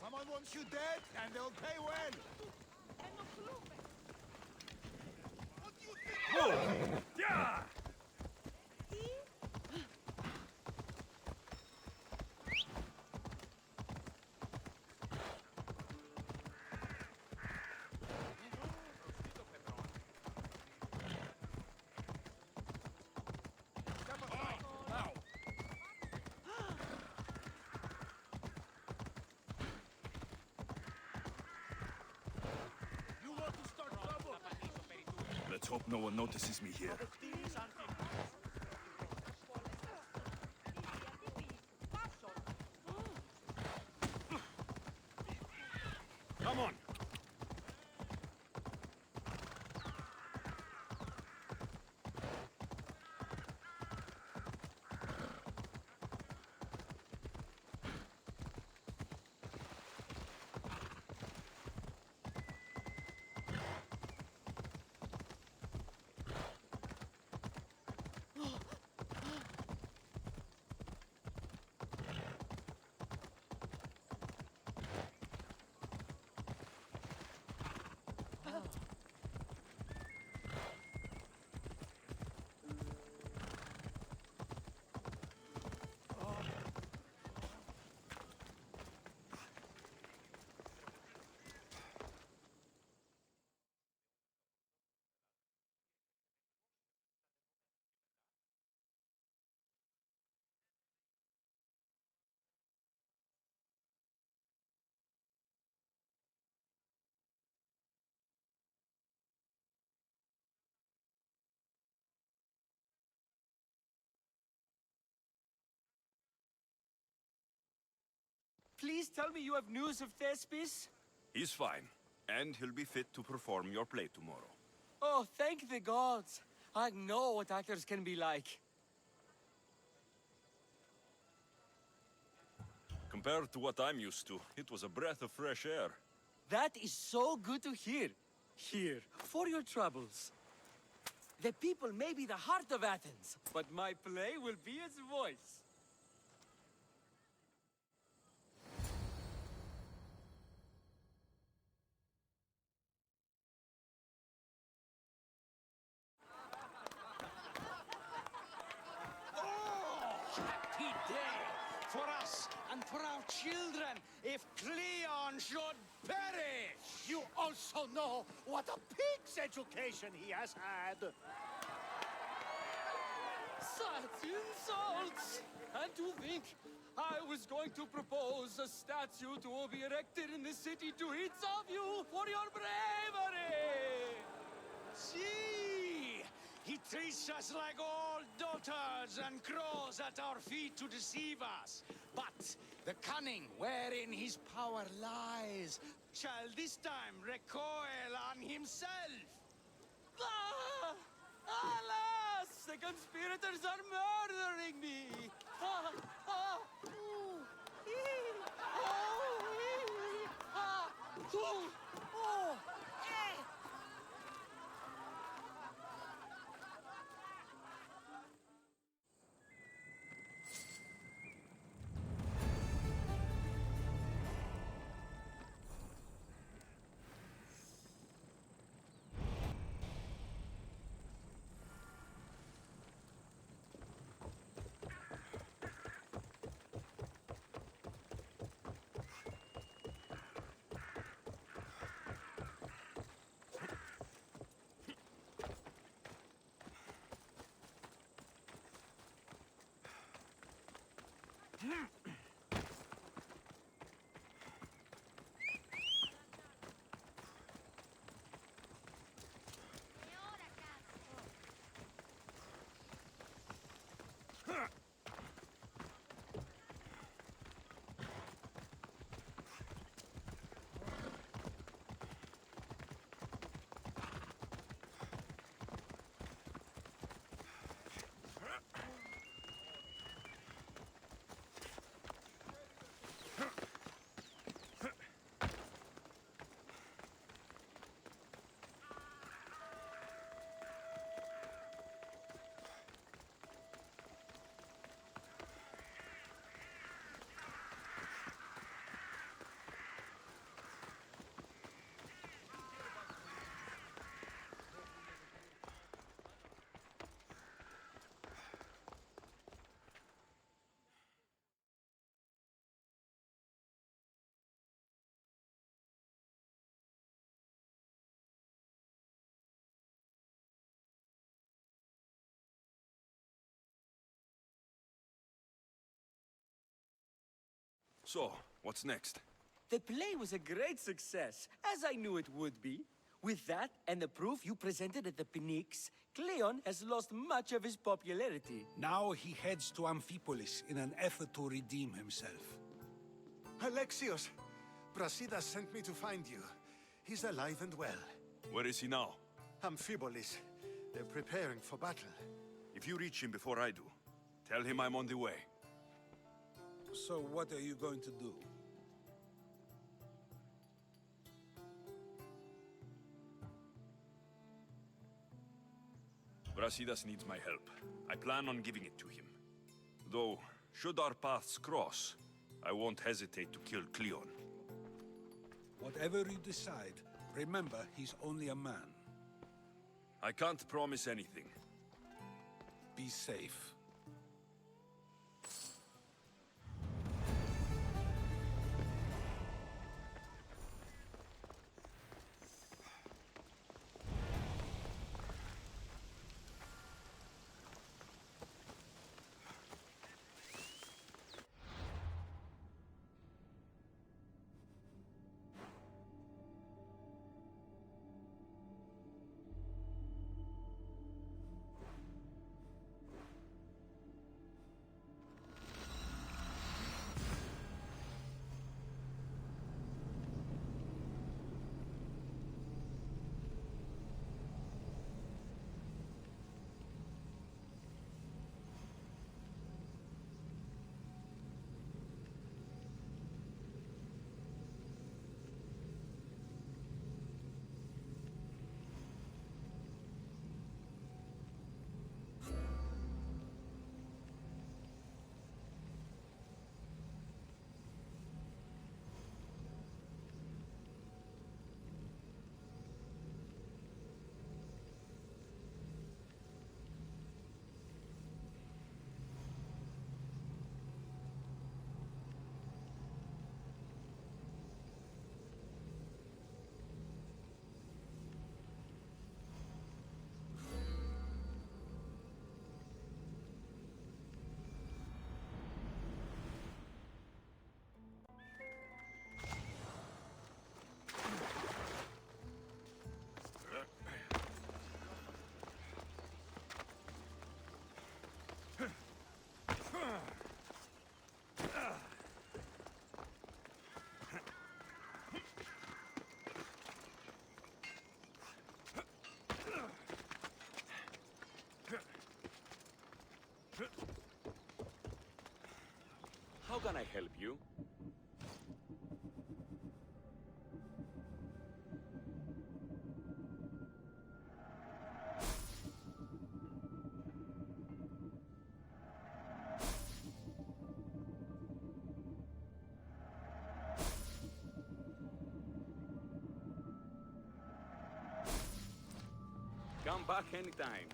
Someone wants you dead, and they'll pay well. Yeah! Let's hope no one notices me here. Come on! Please tell me you have news of Thespis? He's fine, and he'll be fit to perform your play tomorrow. Oh, thank the gods. I know what actors can be like. Compared to what I'm used to, it was a breath of fresh air. That is so good to hear. Here, for your troubles. The people may be the heart of Athens, but my play will be its voice. Happy day for us and for our children if Cleon should perish! You also know what a pig's education he has had. Such insults! And to think I was going to propose a statue to be erected in the city to each of you for your bravery! See! He treats us like old dotards and crawls at our feet to deceive us. But the cunning wherein his power lies shall this time recoil on himself. Ah! Alas! The conspirators are murdering me! Ah! Ah! Ooh! Ee! Oh! Ee! Ah! Ooh! Oh! Eh! So, what's next? The play was a great success, as I knew it would be. With that, and the proof you presented at the Pnyx, Cleon has lost much of his popularity. Now he heads to Amphipolis in an effort to redeem himself. Alexios, Brasidas sent me to find you. He's alive and well. Where is he now? Amphipolis. They're preparing for battle. If you reach him before I do, tell him I'm on the way. So what are you going to do? Brasidas needs my help. I plan on giving it to him. Though, should our paths cross, I won't hesitate to kill Cleon. Whatever you decide, remember he's only a man. I can't promise anything. Be safe. How can I help you? Come back anytime.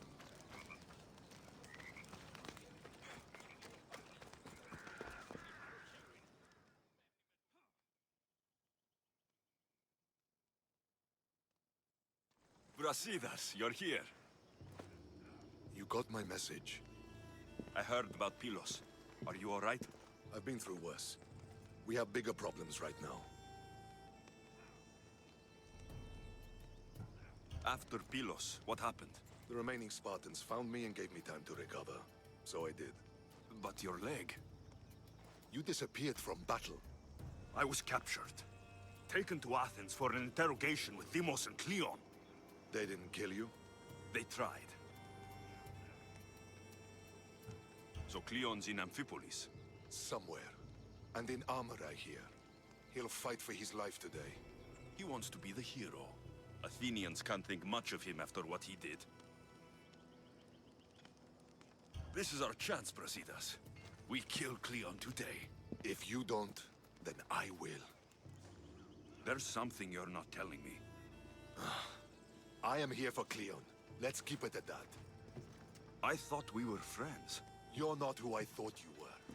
Brasidas, you're here. You got my message. I heard about Pylos. Are you all right? I've been through worse. We have bigger problems right now. After Pylos, what happened? The remaining Spartans found me and gave me time to recover. So I did. But your leg? You disappeared from battle. I was captured. Taken to Athens for an interrogation with Deimos and Cleon. They didn't kill you? They tried. So Cleon's in Amphipolis? Somewhere. And in armor, I hear. He'll fight for his life today. He wants to be the hero. Athenians can't think much of him after what he did. This is our chance, Brasidas. We kill Cleon today. If you don't, then I will. There's something you're not telling me. I am here for Cleon. Let's keep it at that. I thought we were friends. You're not who I thought you were.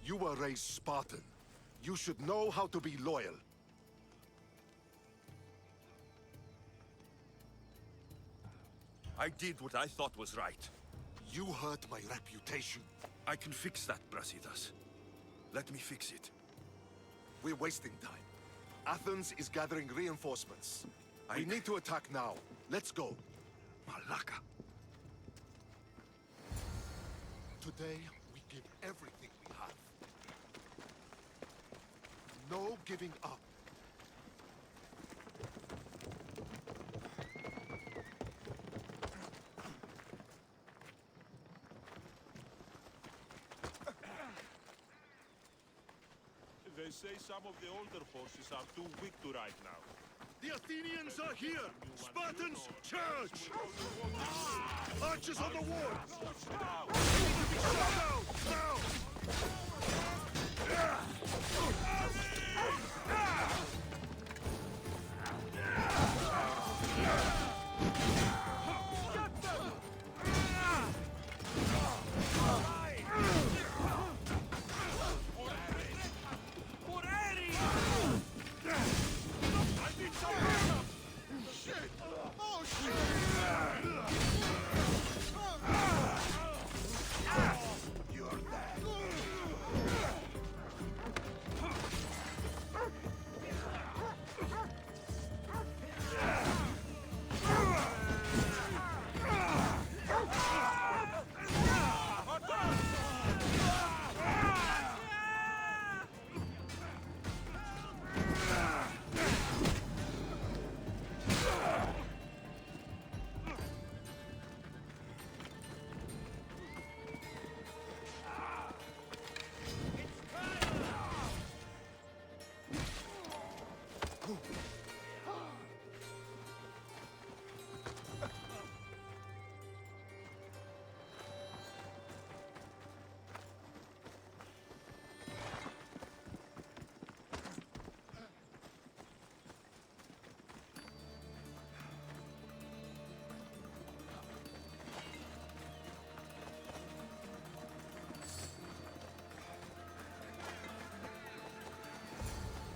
You were raised Spartan. You should know how to be loyal. I did what I thought was right. You hurt my reputation. I can fix that, Brasidas. Let me fix it. We're wasting time. Athens is gathering reinforcements. We need to attack now. Let's go. Malaka. Today, we give everything we have. No giving up. They say some of the older horses are too weak to ride now. The Athenians are here! Spartans, charge! Archers on the wall! Shut down! Now!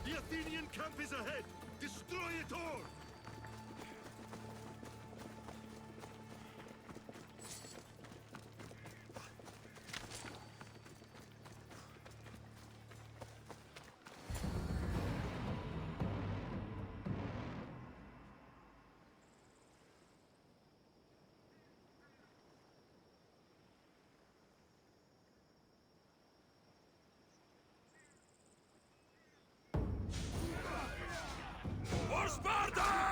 The Athenian camp is ahead! Destroy it all! For Sparta!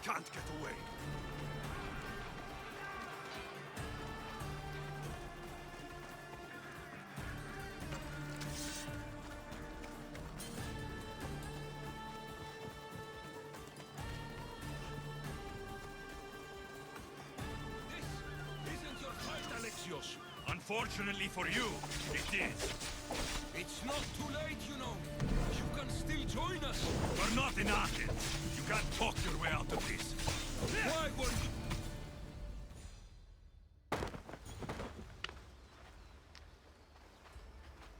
can't get away. Isn't your fight, Alexios? Unfortunately for you, it is. It's not too late, you know. You can still join us. We're not in Athens. You can't talk your way out of this. Why were you...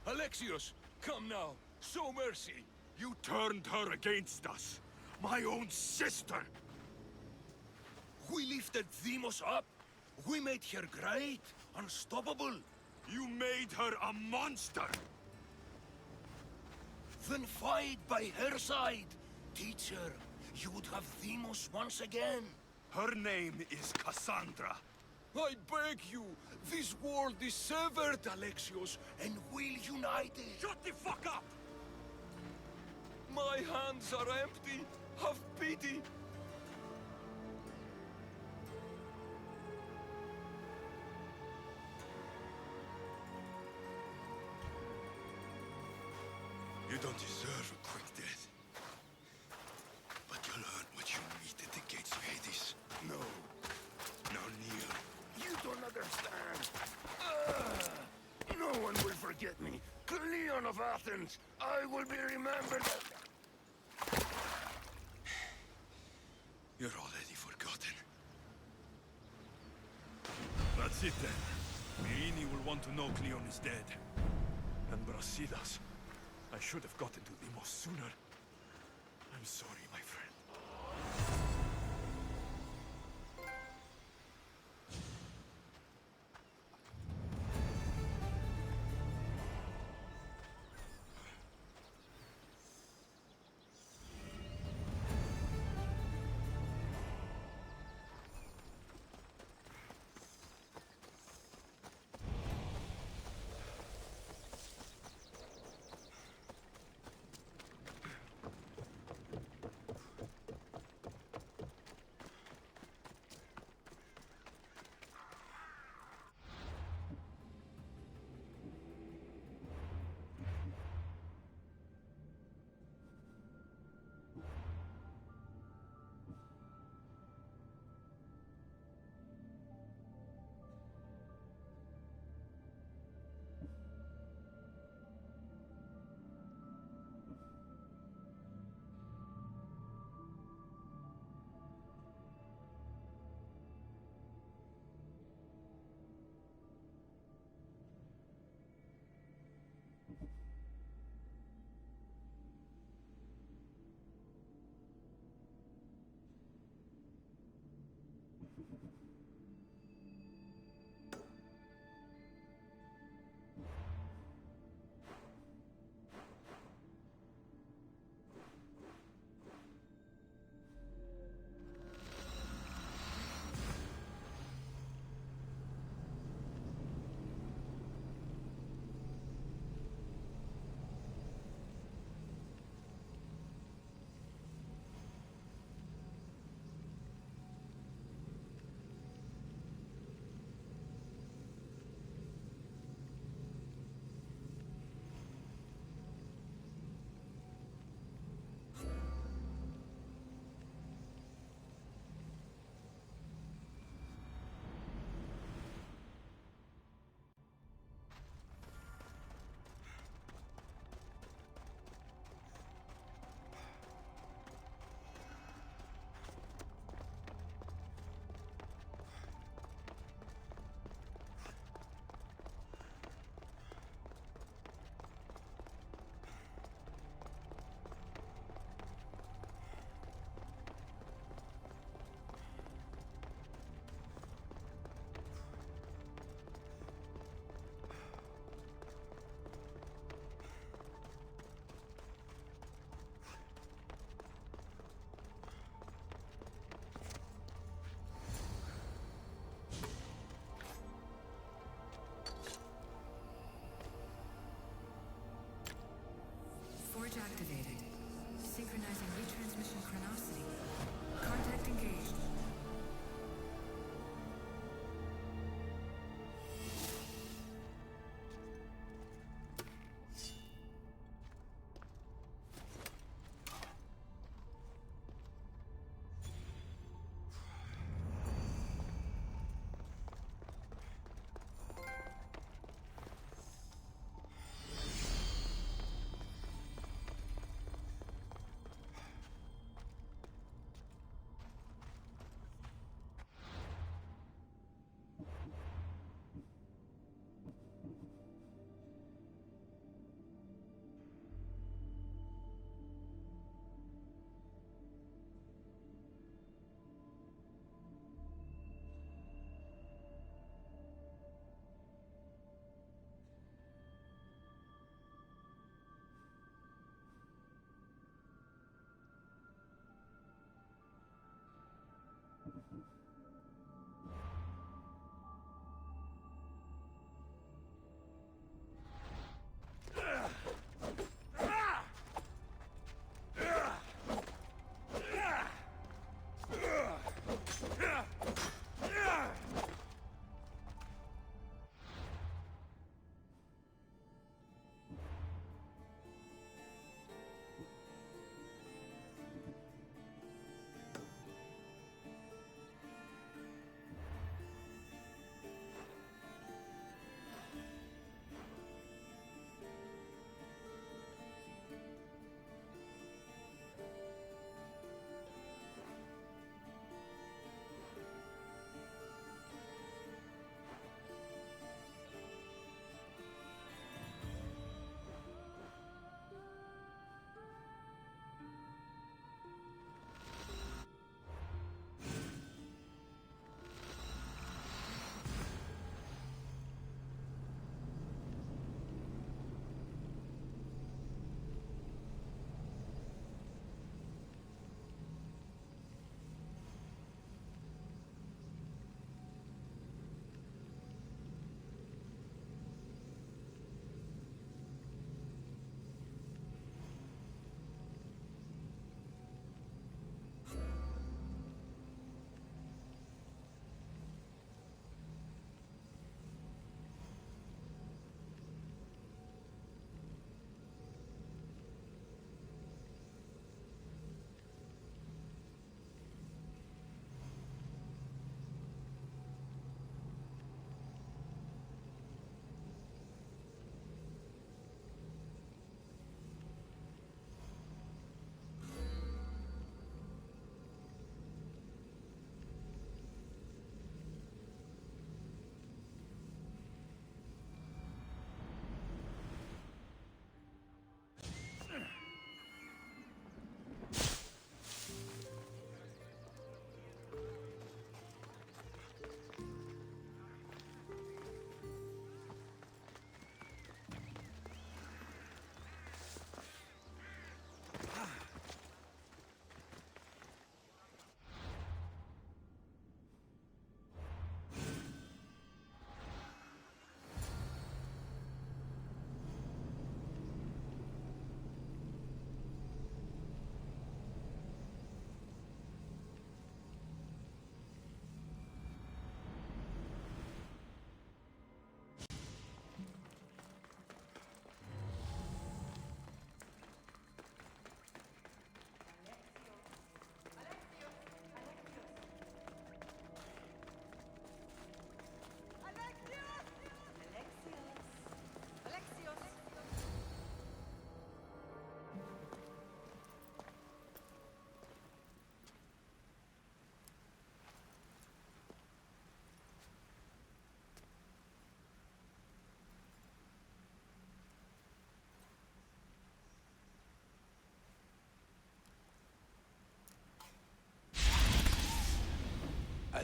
Alexios, come now. Show mercy. You turned her against us. My own sister. We lifted Demos up. We made her great, unstoppable. You made her a monster. Then fight by her side. Teach her. You would have Demos once again. Her name is Cassandra. I beg you. This world is severed, Alexios, and we'll unite it. Shut the fuck up! My hands are empty. Have pity. You don't deserve a quick death. But you'll earn what you meet at the gates of Hades. No. Now kneel. You don't understand. No one will forget me. Cleon of Athens. I will be remembered. You're already forgotten. That's it then. Meini will want to know Cleon is dead. And Brasidas. I should have gotten to Demos sooner. I'm sorry, my friend.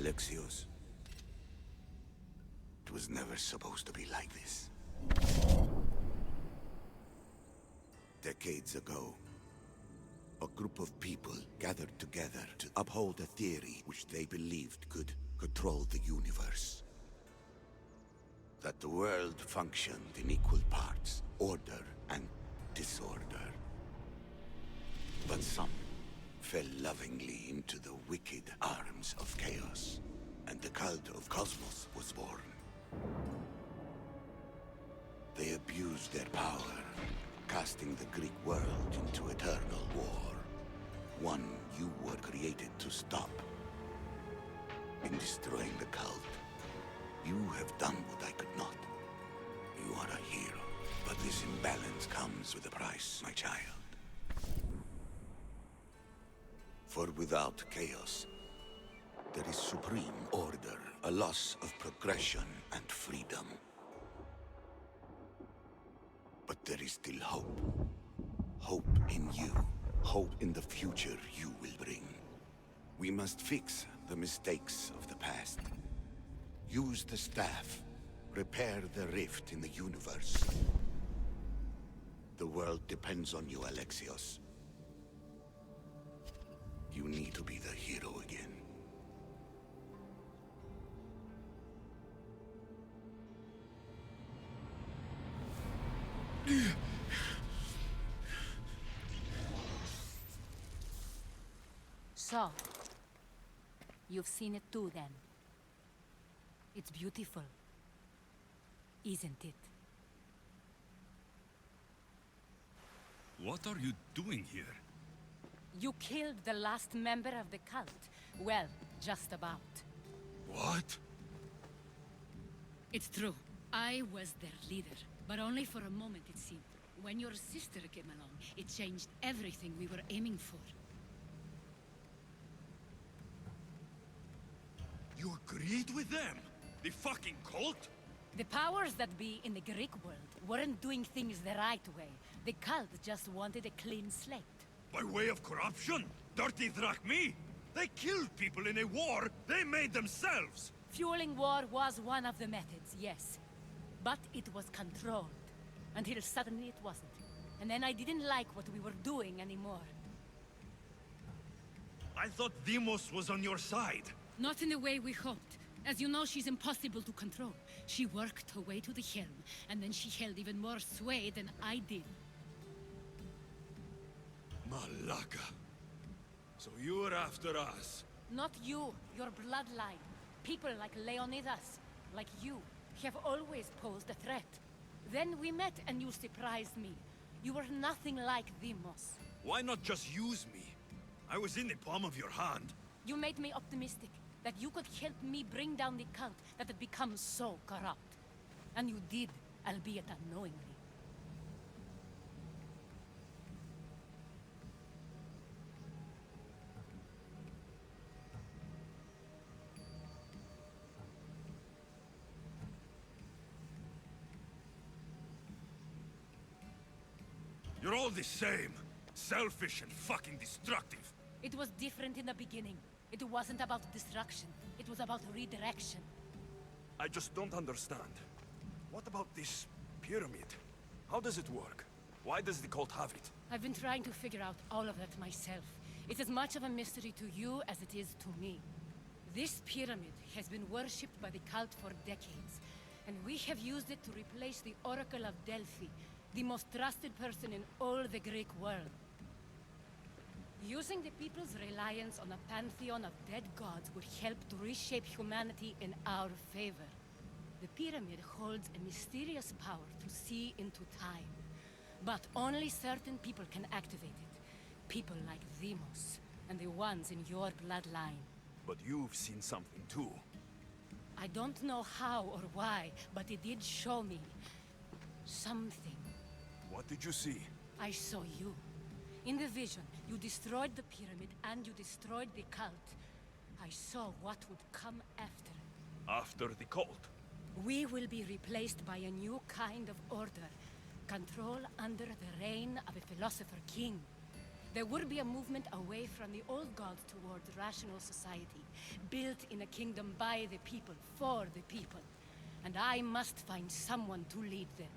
Alexios, it was never supposed to be like this. Decades ago, a group of people gathered together to uphold a theory which they believed could control the universe. That the world functioned in equal parts, order and disorder. But some fell lovingly into the wicked arms of chaos, and the cult of Cosmos was born. They abused their power, casting the Greek world into eternal war. One you were created to stop. In destroying the cult, you have done what I could not. You are a hero, but this imbalance comes with a price, my child. For without chaos, there is supreme order, a loss of progression and freedom. But there is still hope. Hope in you. Hope in the future you will bring. We must fix the mistakes of the past. Use the staff. Repair the rift in the universe. The world depends on you, Alexios. You need to be the hero again. So, you've seen it too, then. It's beautiful, isn't it? What are you doing here? You killed the last member of the cult. Well, just about. What? It's true. I was their leader, but only for a moment, it seemed. When your sister came along, it changed everything we were aiming for. You agreed with them? The fucking cult? The powers that be in the Greek world weren't doing things the right way. The cult just wanted a clean slate. By way of corruption? Dirty drachmi? They killed people in a war they made themselves! Fueling war was one of the methods, yes. But it was controlled. Until suddenly it wasn't. And then I didn't like what we were doing anymore. I thought Deimos was on your side. Not in the way we hoped. As you know, she's impossible to control. She worked her way to the helm, and then she held even more sway than I did. Malaka. So you're after us? Not you, your bloodline. People like Leonidas, like you, have always posed a threat. Then we met and you surprised me. You were nothing like Deimos. Why not just use me? I was in the palm of your hand. You made me optimistic that you could help me bring down the cult that had become so corrupt. And you did, albeit unknowingly. You're all the same. Selfish and fucking destructive. It was different in the beginning. It wasn't about destruction. It was about redirection. I just don't understand. What about this pyramid? How does it work? Why does the cult have it? I've been trying to figure out all of that myself. It's as much of a mystery to you as it is to me. This pyramid has been worshipped by the cult for decades, and we have used it to replace the Oracle of Delphi, the most trusted person in all the Greek world. Using the people's reliance on a pantheon of dead gods would help to reshape humanity in our favor. The pyramid holds a mysterious power to see into time. But only certain people can activate it. People like Deimos, and the ones in your bloodline. But you've seen something too. I don't know how or why, but it did show me something. What did you see? I saw you. In the vision, you destroyed the pyramid and you destroyed the cult. I saw what would come after. After the cult? We will be replaced by a new kind of order. Control under the reign of a philosopher king. There would be a movement away from the old gods towards rational society, built in a kingdom by the people, for the people. And I must find someone to lead them.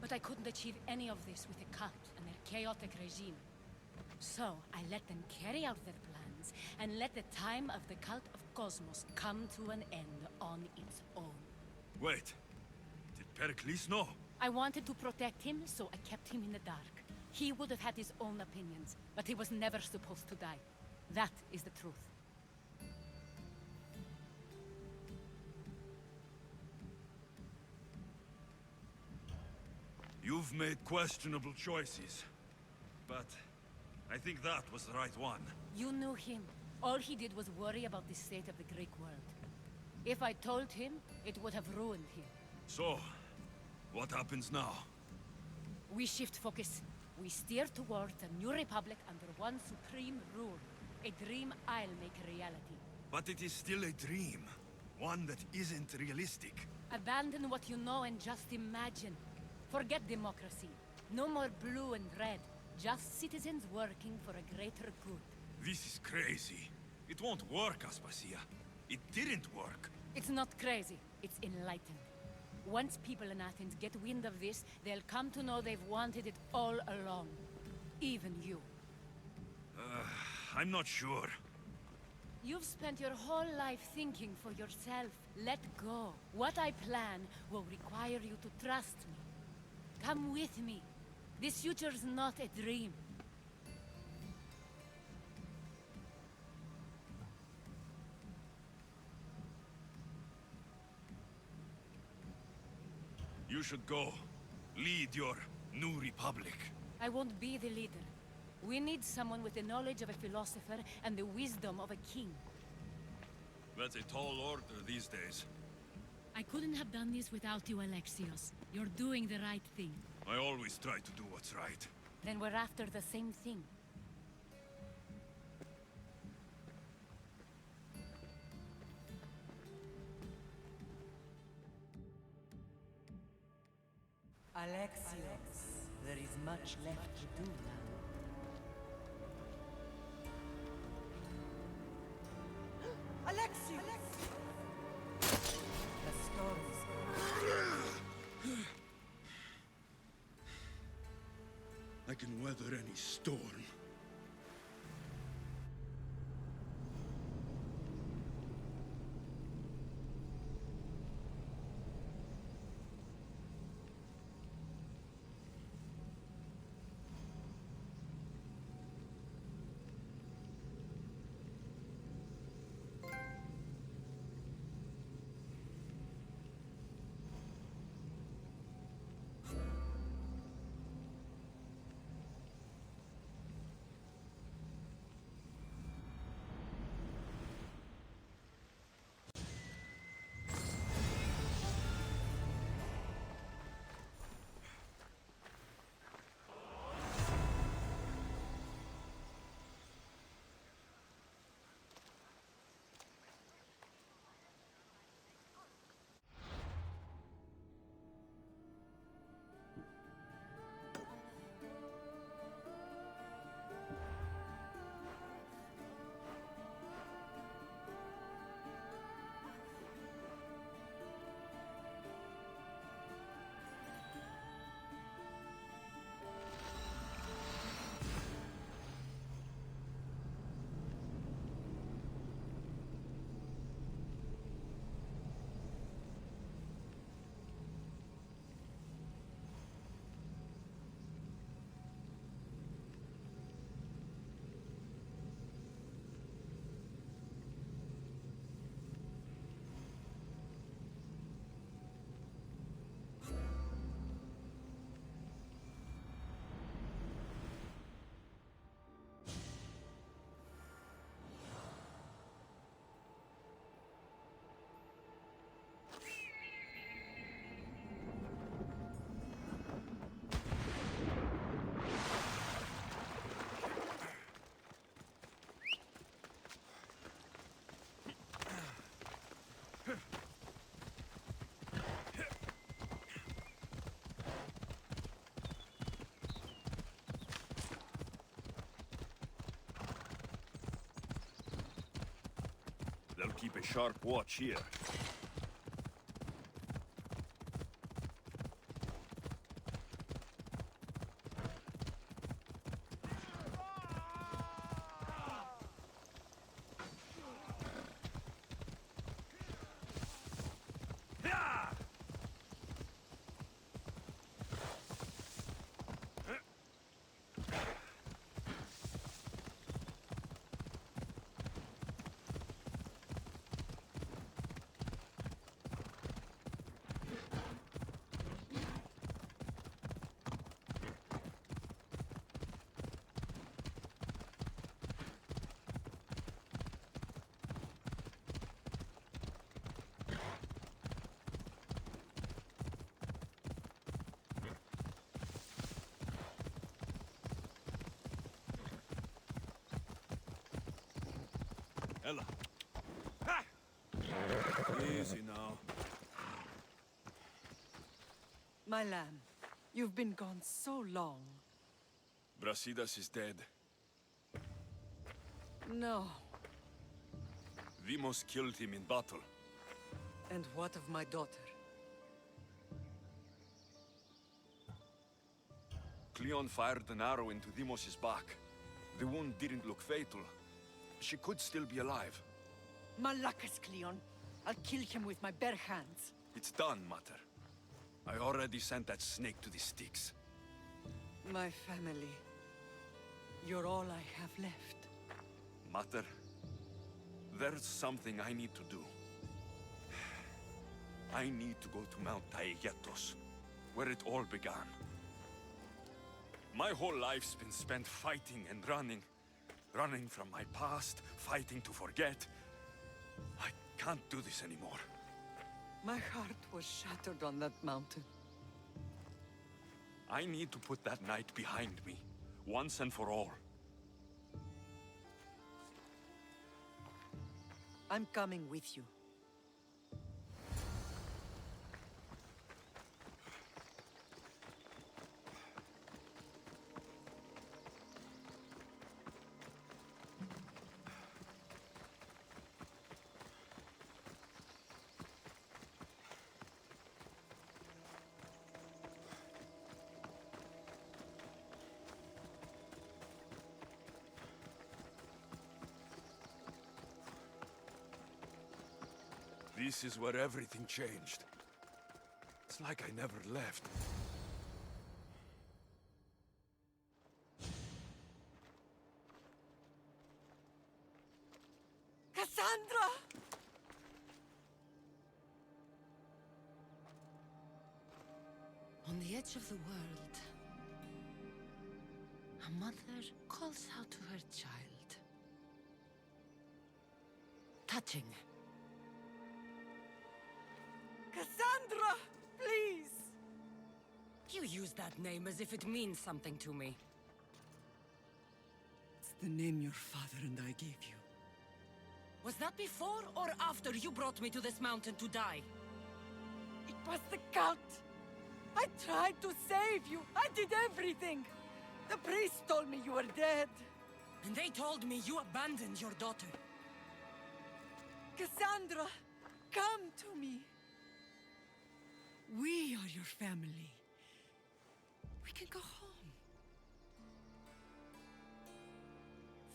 But I couldn't achieve any of this with the cult and their chaotic regime. So I let them carry out their plans, and let the time of the cult of Cosmos come to an end on its own. Wait. Did Pericles know? I wanted to protect him, so I kept him in the dark. He would have had his own opinions, but he was never supposed to die. That is the truth. You've made questionable choices, but I think that was the right one. You knew him. All he did was worry about the state of the Greek world. If I told him, it would have ruined him. So, what happens now? We shift focus. We steer towards a new republic under one supreme rule. A dream I'll make a reality. But it is still a dream. One that isn't realistic. Abandon what you know and just imagine. Forget democracy. No more blue and red. Just citizens working for a greater good. This is crazy. It won't work, Aspasia. It didn't work. It's not crazy. It's enlightened. Once people in Athens get wind of this, they'll come to know they've wanted it all along. Even you. I'm not sure. You've spent your whole life thinking for yourself. Let go. What I plan will require you to trust me. Come with me. This future's not a dream. You should go. Lead your new republic. I won't be the leader. We need someone with the knowledge of a philosopher and the wisdom of a king. That's a tall order these days. I couldn't have done this without you, Alexios. You're doing the right thing. I always try to do what's right. Then we're after the same thing. Alexios, there is much left to do now. Alexios! The storm is gone. I can weather any storm. keep a sharp watch here. Ella. Ha! Easy now. My lamb, you've been gone so long. Brasidas is dead. No. Vimos killed him in battle. And what of my daughter? Cleon fired an arrow into Dimos' back. The wound didn't look fatal. She could still be alive. Malakas, Cleon. I'll kill him with my bare hands. It's done, Mater. I already sent that snake to the sticks. My family. You're all I have left. Mater, there's something I need to do. I need to go to Mount Taegetos, where it all began. My whole life's been spent fighting and running. Running from my past, fighting to forget. I can't do this anymore. My heart was shattered on that mountain. I need to put that night behind me, once and for all. I'm coming with you. This is where everything changed. It's like I never left. Cassandra! On the edge of the world, a mother calls out to her child. Touching. Cassandra! Please! You use that name as if it means something to me. It's the name your father and I gave you. Was that before or after you brought me to this mountain to die? It was the cult! I tried to save you! I did everything! The priest told me you were dead! And they told me you abandoned your daughter. Cassandra! Come to me! We are your family. We can go home.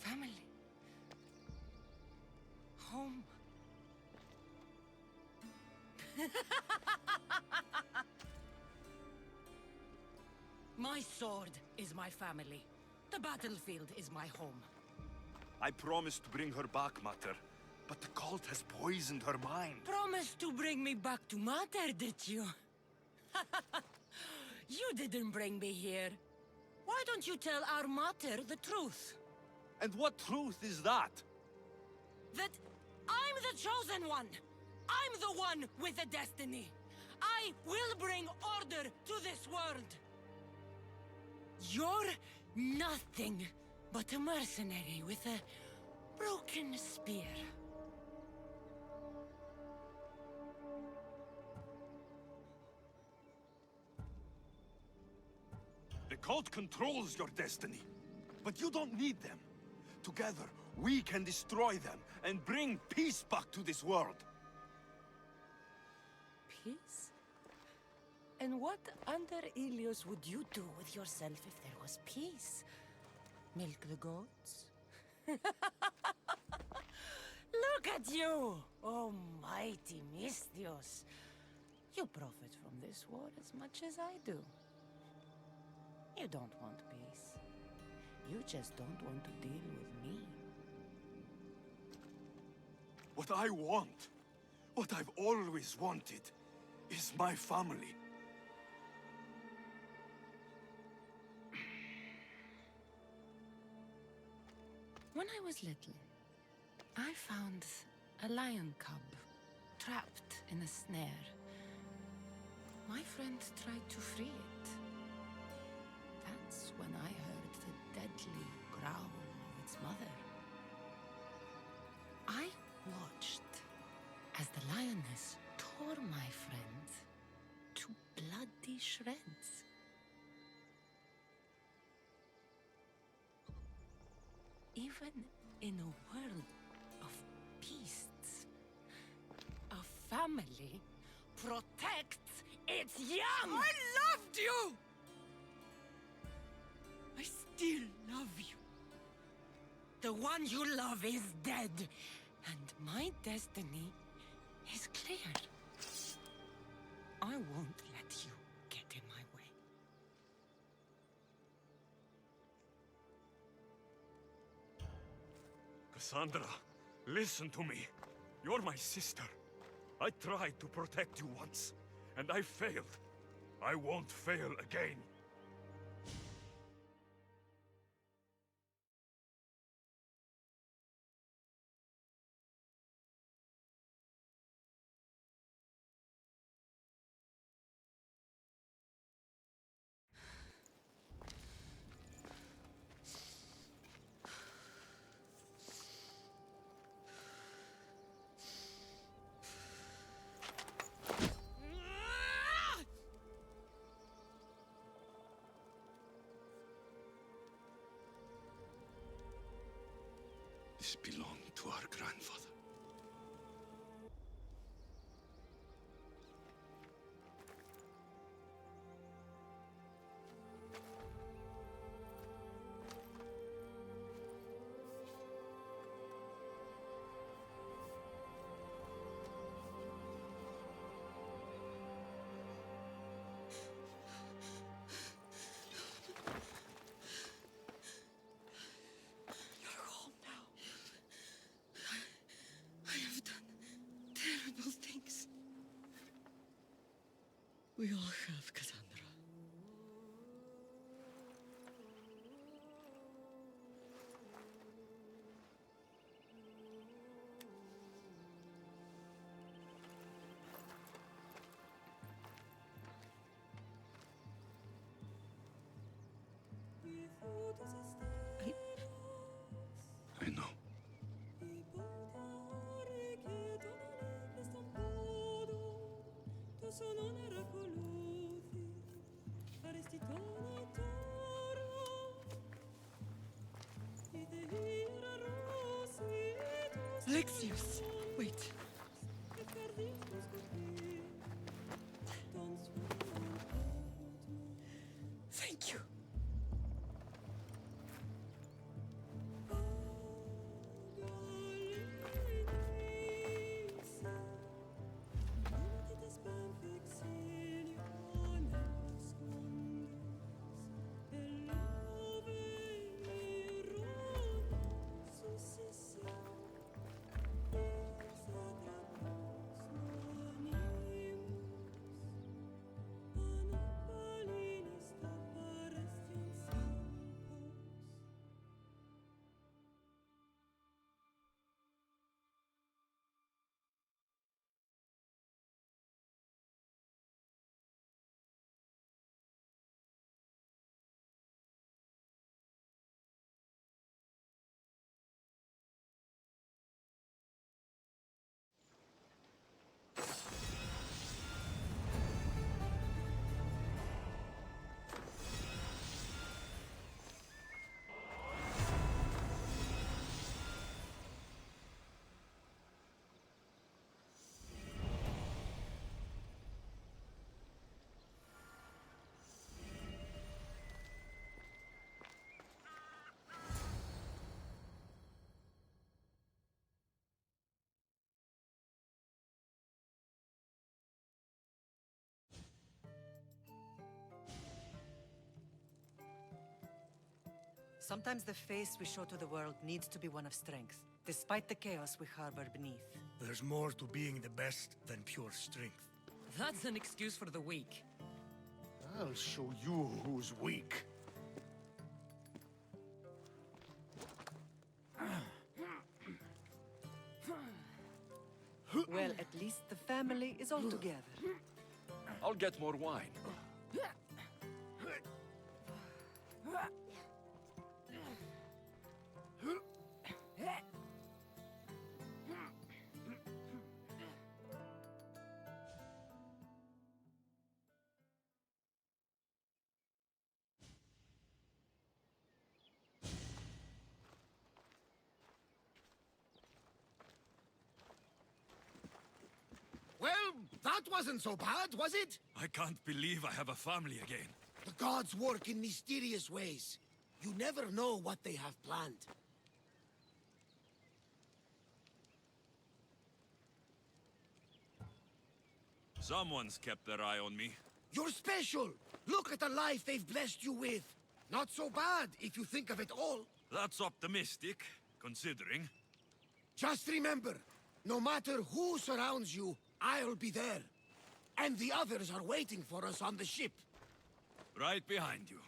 Family. Home. My sword is my family. The battlefield is my home. I promised to bring her back, Mater. But the cult has poisoned her mind. Promised to bring me back to Mater, did you? You didn't bring me here. Why don't you tell our Mater the truth? And what truth is that? That I'm the chosen one! I'm the one with a destiny! I will bring order to this world! You're nothing but a mercenary with a broken spear. The cult controls your destiny, but you don't need them. Together, we can destroy them and bring peace back to this world. Peace? And what under Ilios would you do with yourself if there was peace? Milk the goats? Look at you! Almighty Misthios! You profit from this war as much as I do. You don't want peace. You just don't want to deal with me. What I want, what I've always wanted, is my family. When I was little, I found a lion cub trapped in a snare. My friend tried to free it. That's when I heard the deadly growl of its mother. I watched as the lioness tore my friend to bloody shreds. Even in a world of beasts, a family protects its young! I loved you! I still love you. The one you love is dead, and my destiny is clear. I won't let you get in my way. Cassandra, listen to me. You're my sister. I tried to protect you once, and I failed. I won't fail again. This belonged to our grandfather. We all have, Cassandra. I know. Alexios, wait. Thank you. Sometimes the face we show to the world needs to be one of strength, despite the chaos we harbor beneath. There's more to being the best than pure strength. That's an excuse for the weak. I'll show you who's weak. Well, at least the family is all together. I'll get more wine. Well, that wasn't so bad, was it? I can't believe I have a family again. The gods work in mysterious ways. You never know what they have planned. Someone's kept their eye on me. You're special! Look at the life they've blessed you with. Not so bad, if you think of it all. That's optimistic, considering. Just remember, no matter who surrounds you, I'll be there. And the others are waiting for us on the ship. Right behind you.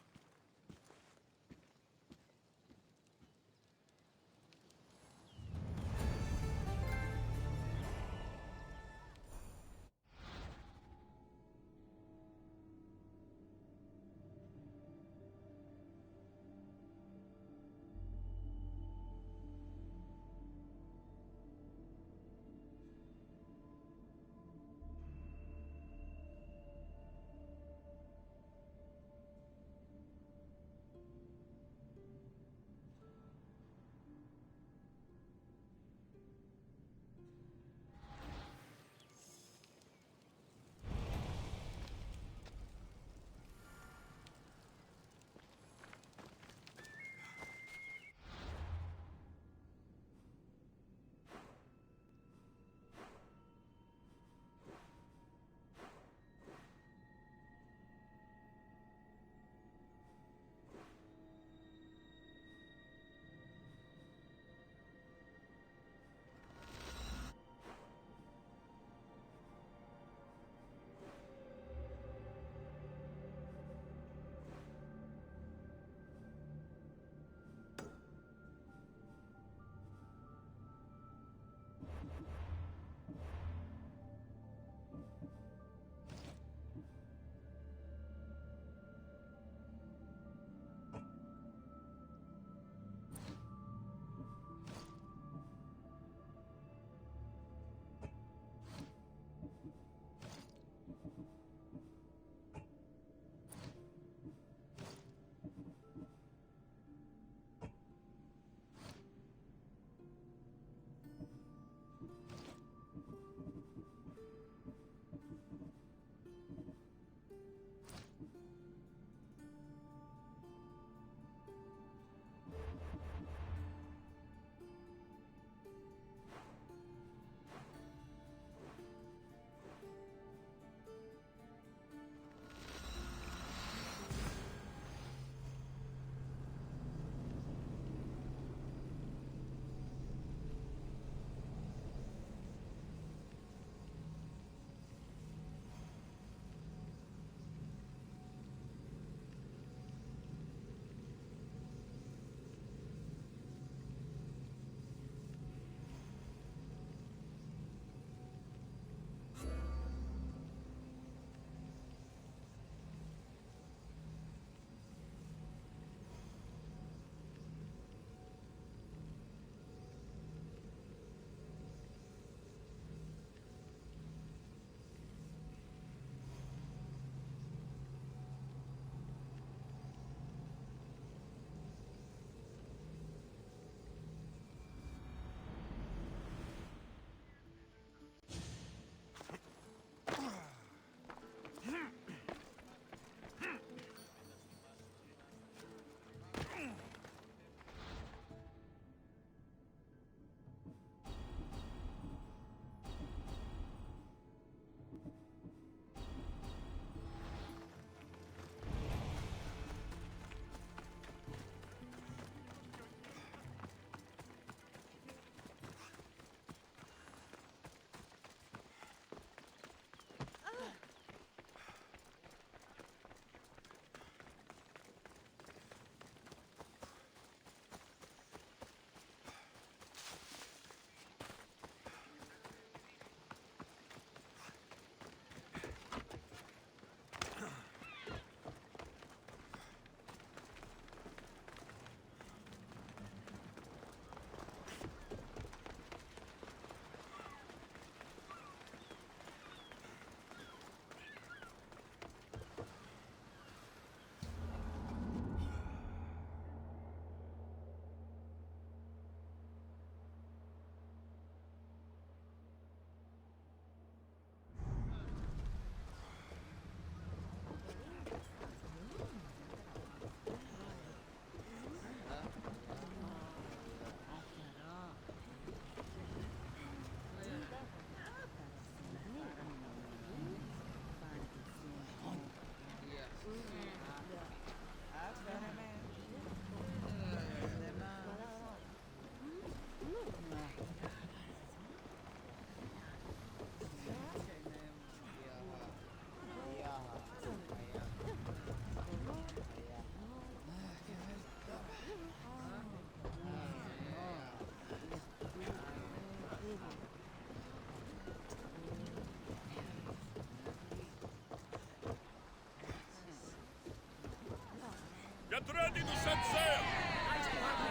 Get ready to set sail! I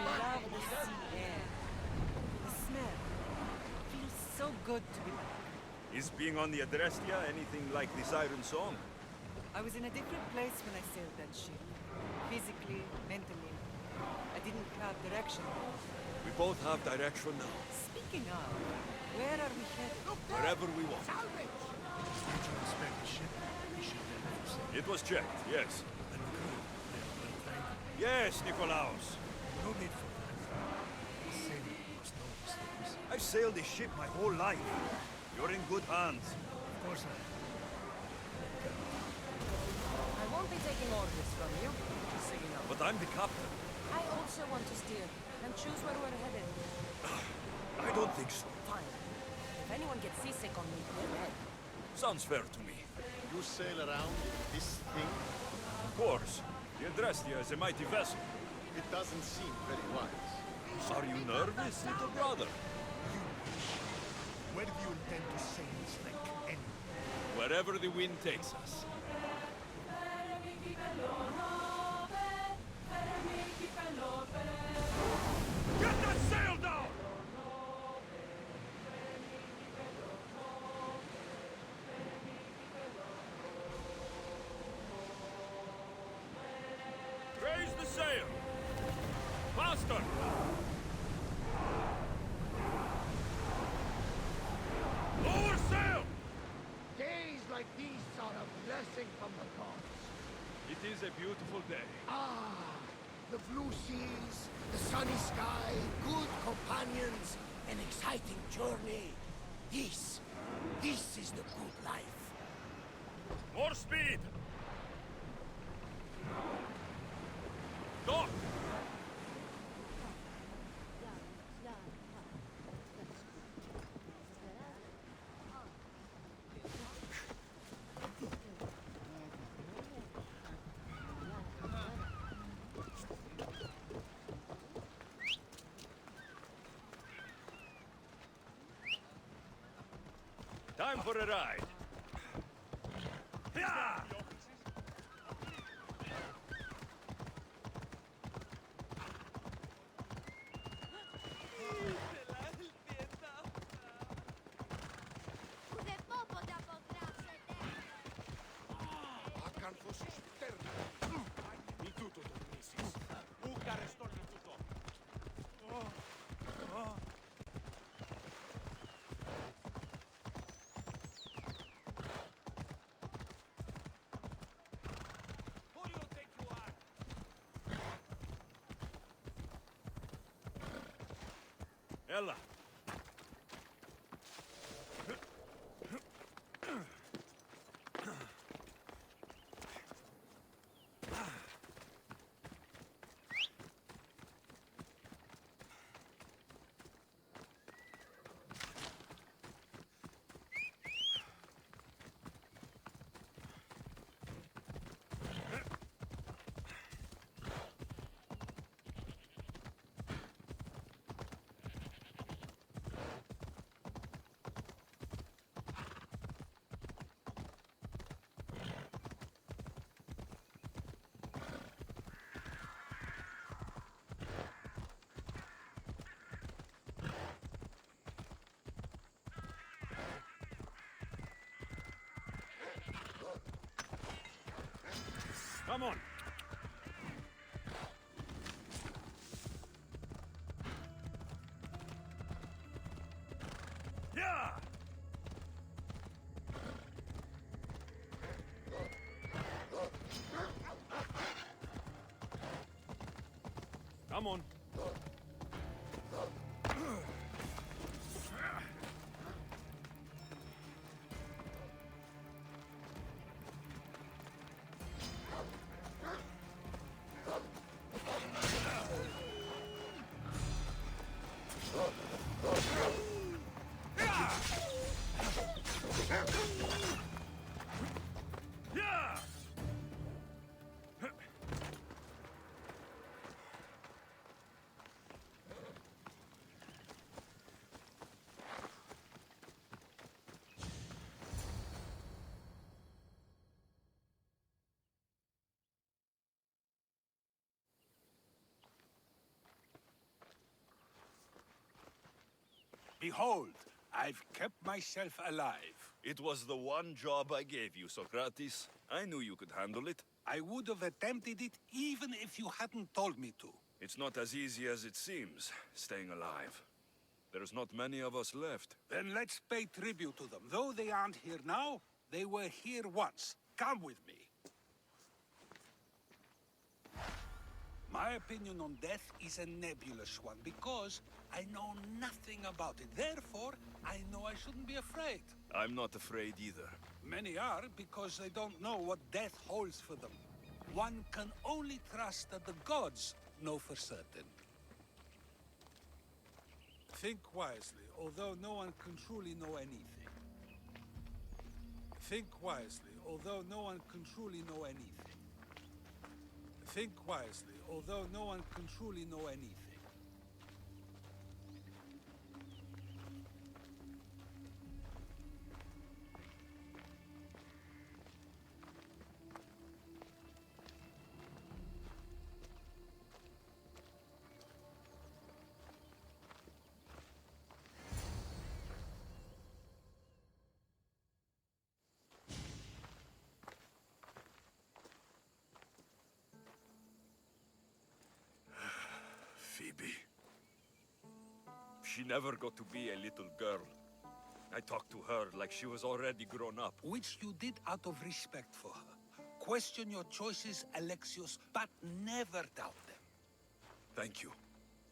love the sea air. The smell. Feels so good to be back. Is being on the Adrestia anything like the Siren Song? I was in a different place when I sailed that ship. Physically, mentally. I didn't have direction. We both have direction now. Speaking of, where are we headed? Wherever we want. Did you inspect the ship? We should have everything. It was checked, yes. And the crew, they are well trained. Yes, Nikolaos. No need for that. The sailing was no mistakes. I've sailed this ship my whole life. You're in good hands. Of course I am. I won't be taking orders from you, just so you know. But I'm the captain. I also want to steer and choose where we're headed. I don't think so. Fine. If anyone gets seasick on me, they're dead. Sounds fair to me. You sail around in this thing? Of course. The Adrestia is a mighty vessel. It doesn't seem very wise. Are you nervous, little brother? Where do you intend to sail this thing, anyway? Wherever the wind takes us. Get that sail down! Raise the sail! Faster! Lower sail! Days like these are a blessing from the gods. It is a beautiful day. Ah, the blue seas, the sunny sky, good companions, an exciting journey. This is the good life. More speed! Dock! Time for a ride. Yeah! Ella. Come on. Yeah! Come on. Behold, I've kept myself alive. It was the one job I gave you, Socrates. I knew you could handle it. I would have attempted it even if you hadn't told me to. It's not as easy as it seems, staying alive. There's not many of us left. Then let's pay tribute to them. Though they aren't here now, they were here once. Come with me. My opinion on death is a nebulous one because I know nothing about it. Therefore, I know I shouldn't be afraid. I'm not afraid either. Many are because they don't know what death holds for them. One can only trust that the gods know for certain. Think wisely, although no one can truly know anything. Think wisely, although no one can truly know anything. Think wisely, although no one can truly know anything. Phoebe. She never got to be a little girl. I talked to her like she was already grown up. Which you did out of respect for her. Question your choices, Alexios, but never doubt them. Thank you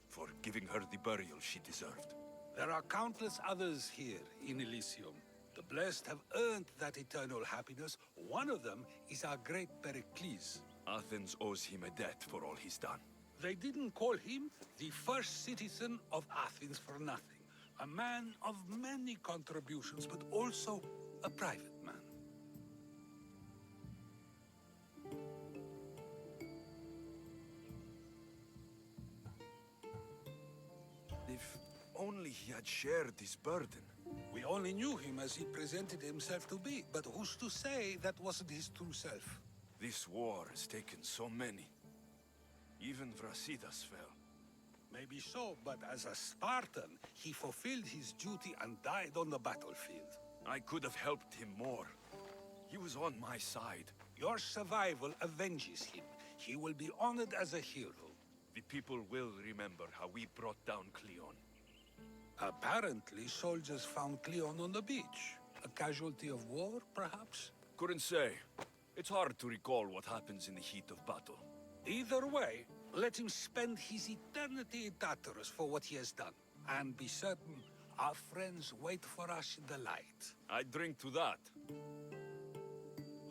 for giving her the burial she deserved. There are countless others here in Elysium. The blessed have earned that eternal happiness. One of them is our great Pericles. Athens owes him a debt for all he's done. They didn't call him the first citizen of Athens for nothing. A man of many contributions, but also a private man. If only he had shared his burden. We only knew him as he presented himself to be, but who's to say that wasn't his true self? This war has taken so many. Even Brasidas fell. Maybe so, but as a Spartan, he fulfilled his duty and died on the battlefield. I could have helped him more. He was on my side. Your survival avenges him. He will be honored as a hero. The people will remember how we brought down Cleon. Apparently, soldiers found Cleon on the beach. A casualty of war, perhaps? Couldn't say. It's hard to recall what happens in the heat of battle. Either way, let him spend his eternity in Tartarus for what he has done. And be certain, our friends wait for us in the light. I drink to that.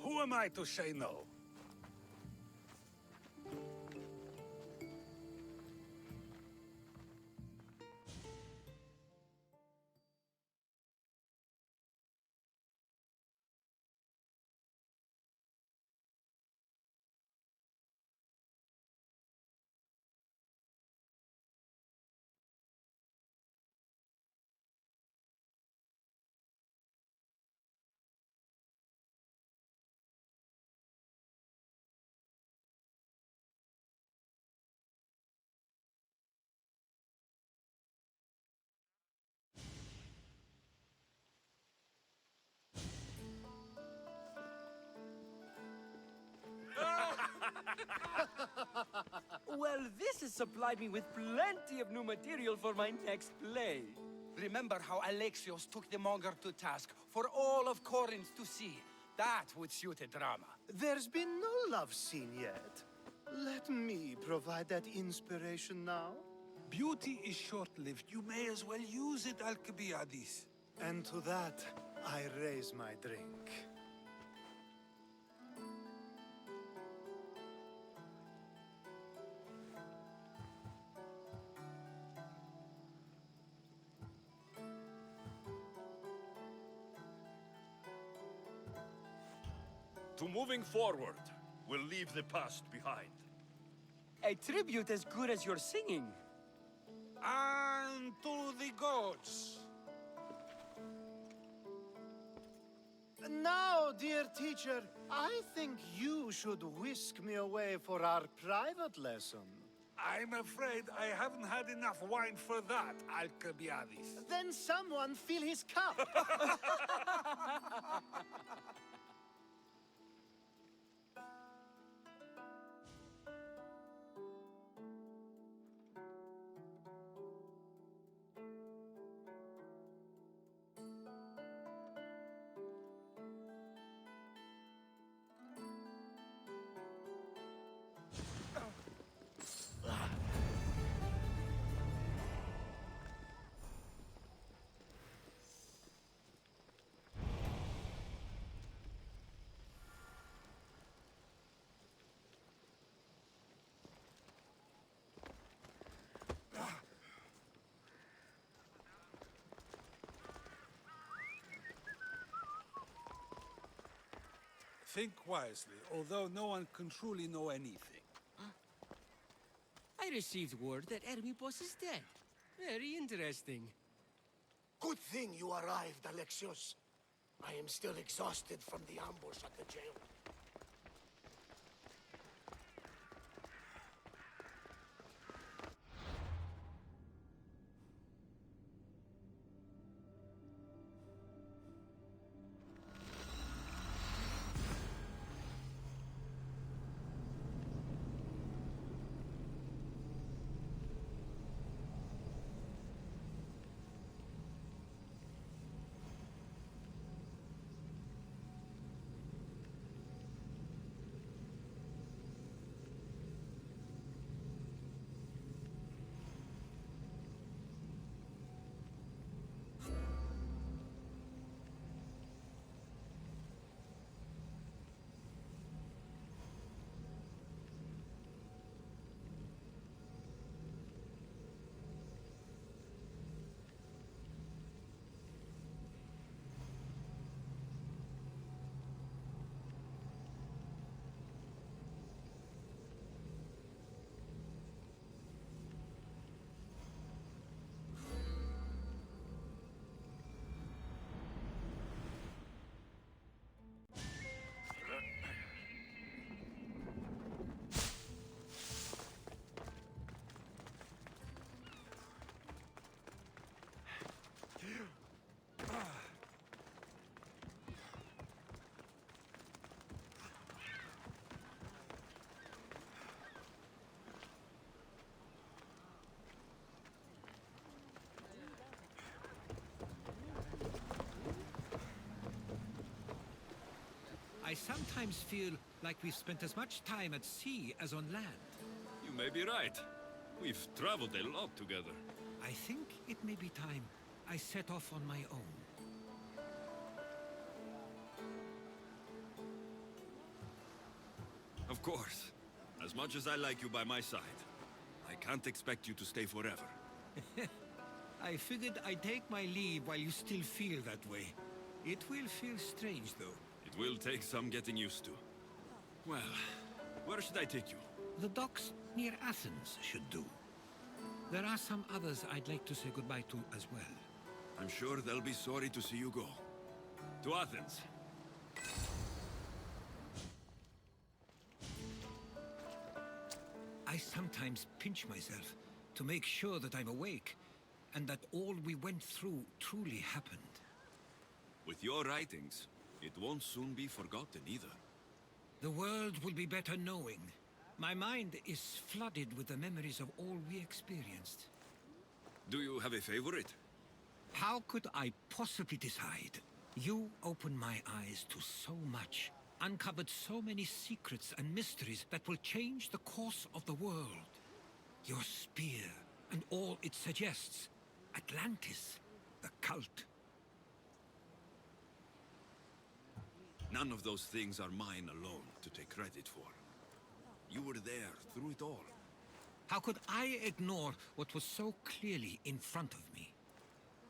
Who am I to say no? Well, this has supplied me with plenty of new material for my next play. Remember how Alexios took the monger to task for all of Corinth to see? That would suit a drama. There's been no love scene yet. Let me provide that inspiration now. Beauty is short-lived. You may as well use it, Alcibiades. And to that, I raise my drink. To moving forward, we'll leave the past behind. A tribute as good as your singing. And to the gods. Now, dear teacher, I think you should whisk me away for our private lesson. I'm afraid I haven't had enough wine for that, Alcibiades. Then someone fill his cup. Think wisely, although no one can truly know anything. I received word that Hermipos is dead. Very interesting. Good thing you arrived, Alexios. I am still exhausted from the ambush at the jail. I sometimes feel like we've spent as much time at sea as on land. You may be right. We've traveled a lot together. I think it may be time I set off on my own. Of course. As much as I like you by my side, I can't expect you to stay forever. I figured I'd take my leave while you still feel that way. It will feel strange, though. It will take some getting used to. Well, where should I take you? The docks near Athens should do. There are some others I'd like to say goodbye to as well. I'm sure they'll be sorry to see you go. To Athens. I sometimes pinch myself to make sure that I'm awake, and that all we went through truly happened. With your writings, it won't soon be forgotten either. The world will be better knowing. My mind is flooded with the memories of all we experienced. Do you have a favorite? How could I possibly decide? You opened my eyes to so much, uncovered so many secrets and mysteries that will change the course of the world. Your spear and all it suggests. Atlantis, the cult. None of those things are mine alone to take credit for. You were there through it all. How could I ignore what was so clearly in front of me?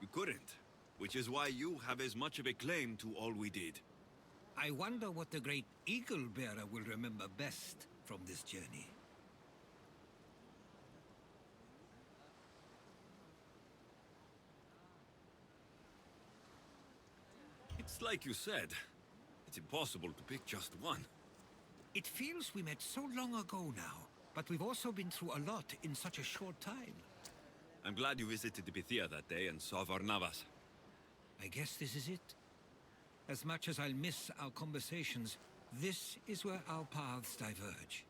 You couldn't, which is why you have as much of a claim to all we did. I wonder what the great Eagle Bearer will remember best from this journey. It's like you said. It's impossible to pick just one. It feels we met so long ago now. but we've also been through a lot in such a short time. I'm glad you visited Bithia that day and saw Varnavas. I guess this is it. As much as I'll miss our conversations, this is where our paths diverge.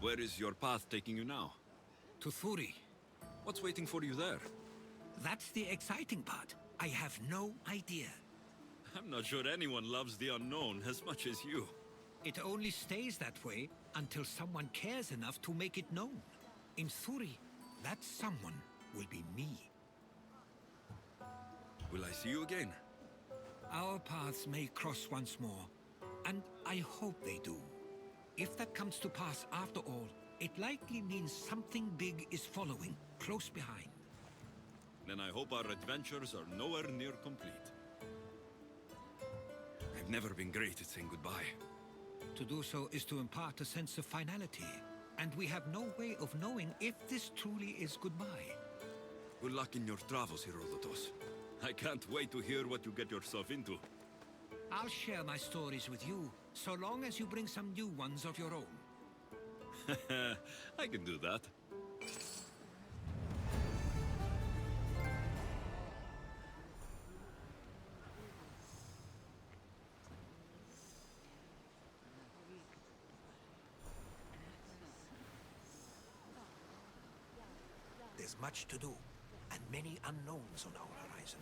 Where is your path taking you now? To Thuri. What's waiting for you there? That's the exciting part. I have no idea. I'm not sure anyone loves the unknown as much as you. It only stays that way until someone cares enough to make it known. In Thuri, that someone will be me. Will I see you again? Our paths may cross once more, and I hope they do. If that comes to pass after all, it likely means something big is following, close behind. Then I hope our adventures are nowhere near complete. I've never been great at saying goodbye. To do so is to impart a sense of finality, and we have no way of knowing if this truly is goodbye. Good luck in your travels, Herodotus. I can't wait to hear what you get yourself into. I'll share my stories with you, so long as you bring some new ones of your own. I can do that. There's much to do, and many unknowns on our horizon.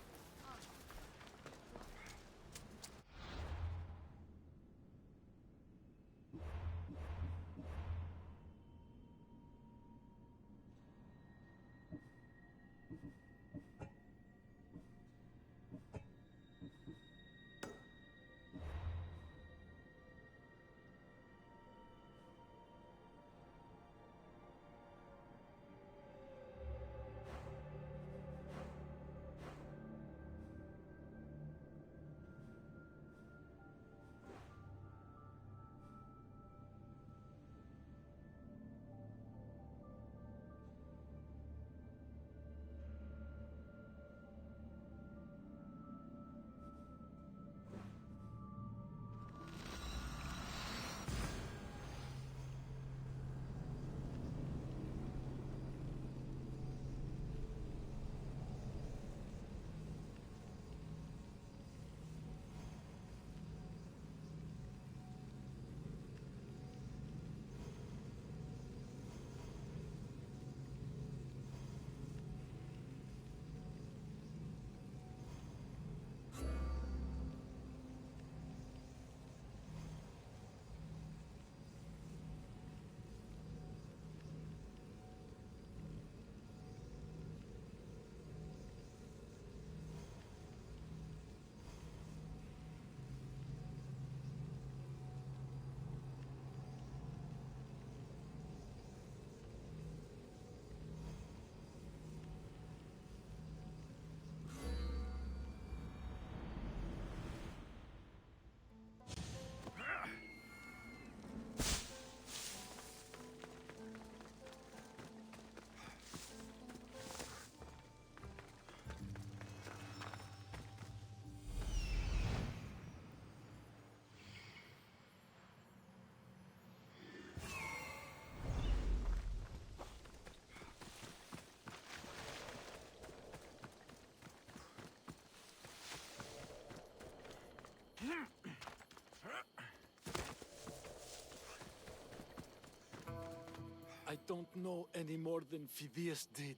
I don't know any more than Phidias did.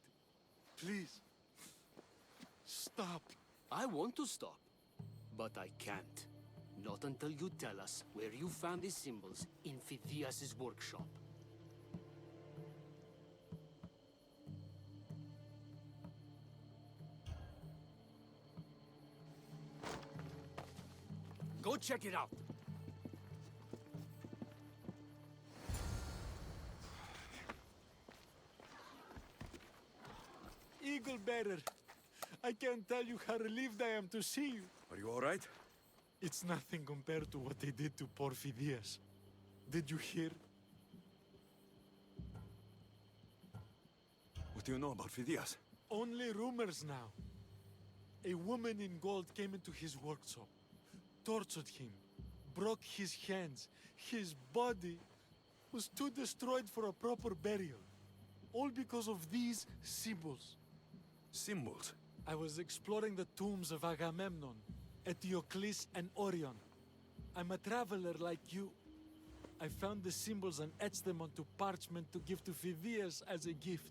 Please, stop. I want to stop, but I can't. Not until you tell us where you found these symbols in Phidias' workshop. Go check it out. Eagle Bearer, I can't tell you how relieved I am to see you. Are you all right? It's nothing compared to what they did to poor Phidias. Did you hear? What do you know about Phidias? Only rumors now. A woman in gold came into his workshop, tortured him, broke his hands, his body. was too destroyed for a proper burial. All because of these symbols. Symbols? I was exploring the tombs of Agamemnon, Eteocles, and Orion. I'm a traveler like you. I found the symbols and etched them onto parchment to give to Phidias as a gift.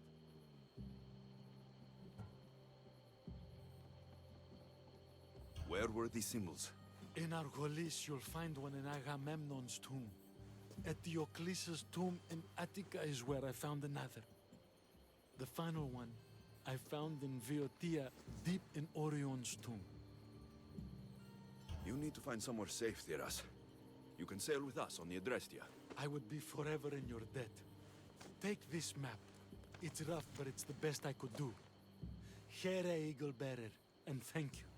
Where were these symbols? In Argolis, you'll find one in Agamemnon's tomb. Eteocles' tomb in Attica is where I found another. The final one I found in Viotia, deep in Orion's tomb. You need to find somewhere safe, Tiras. You can sail with us on the Adrestia. I would be forever in your debt. Take this map. It's rough, but it's the best I could do. Here, Eagle Bearer, and thank you.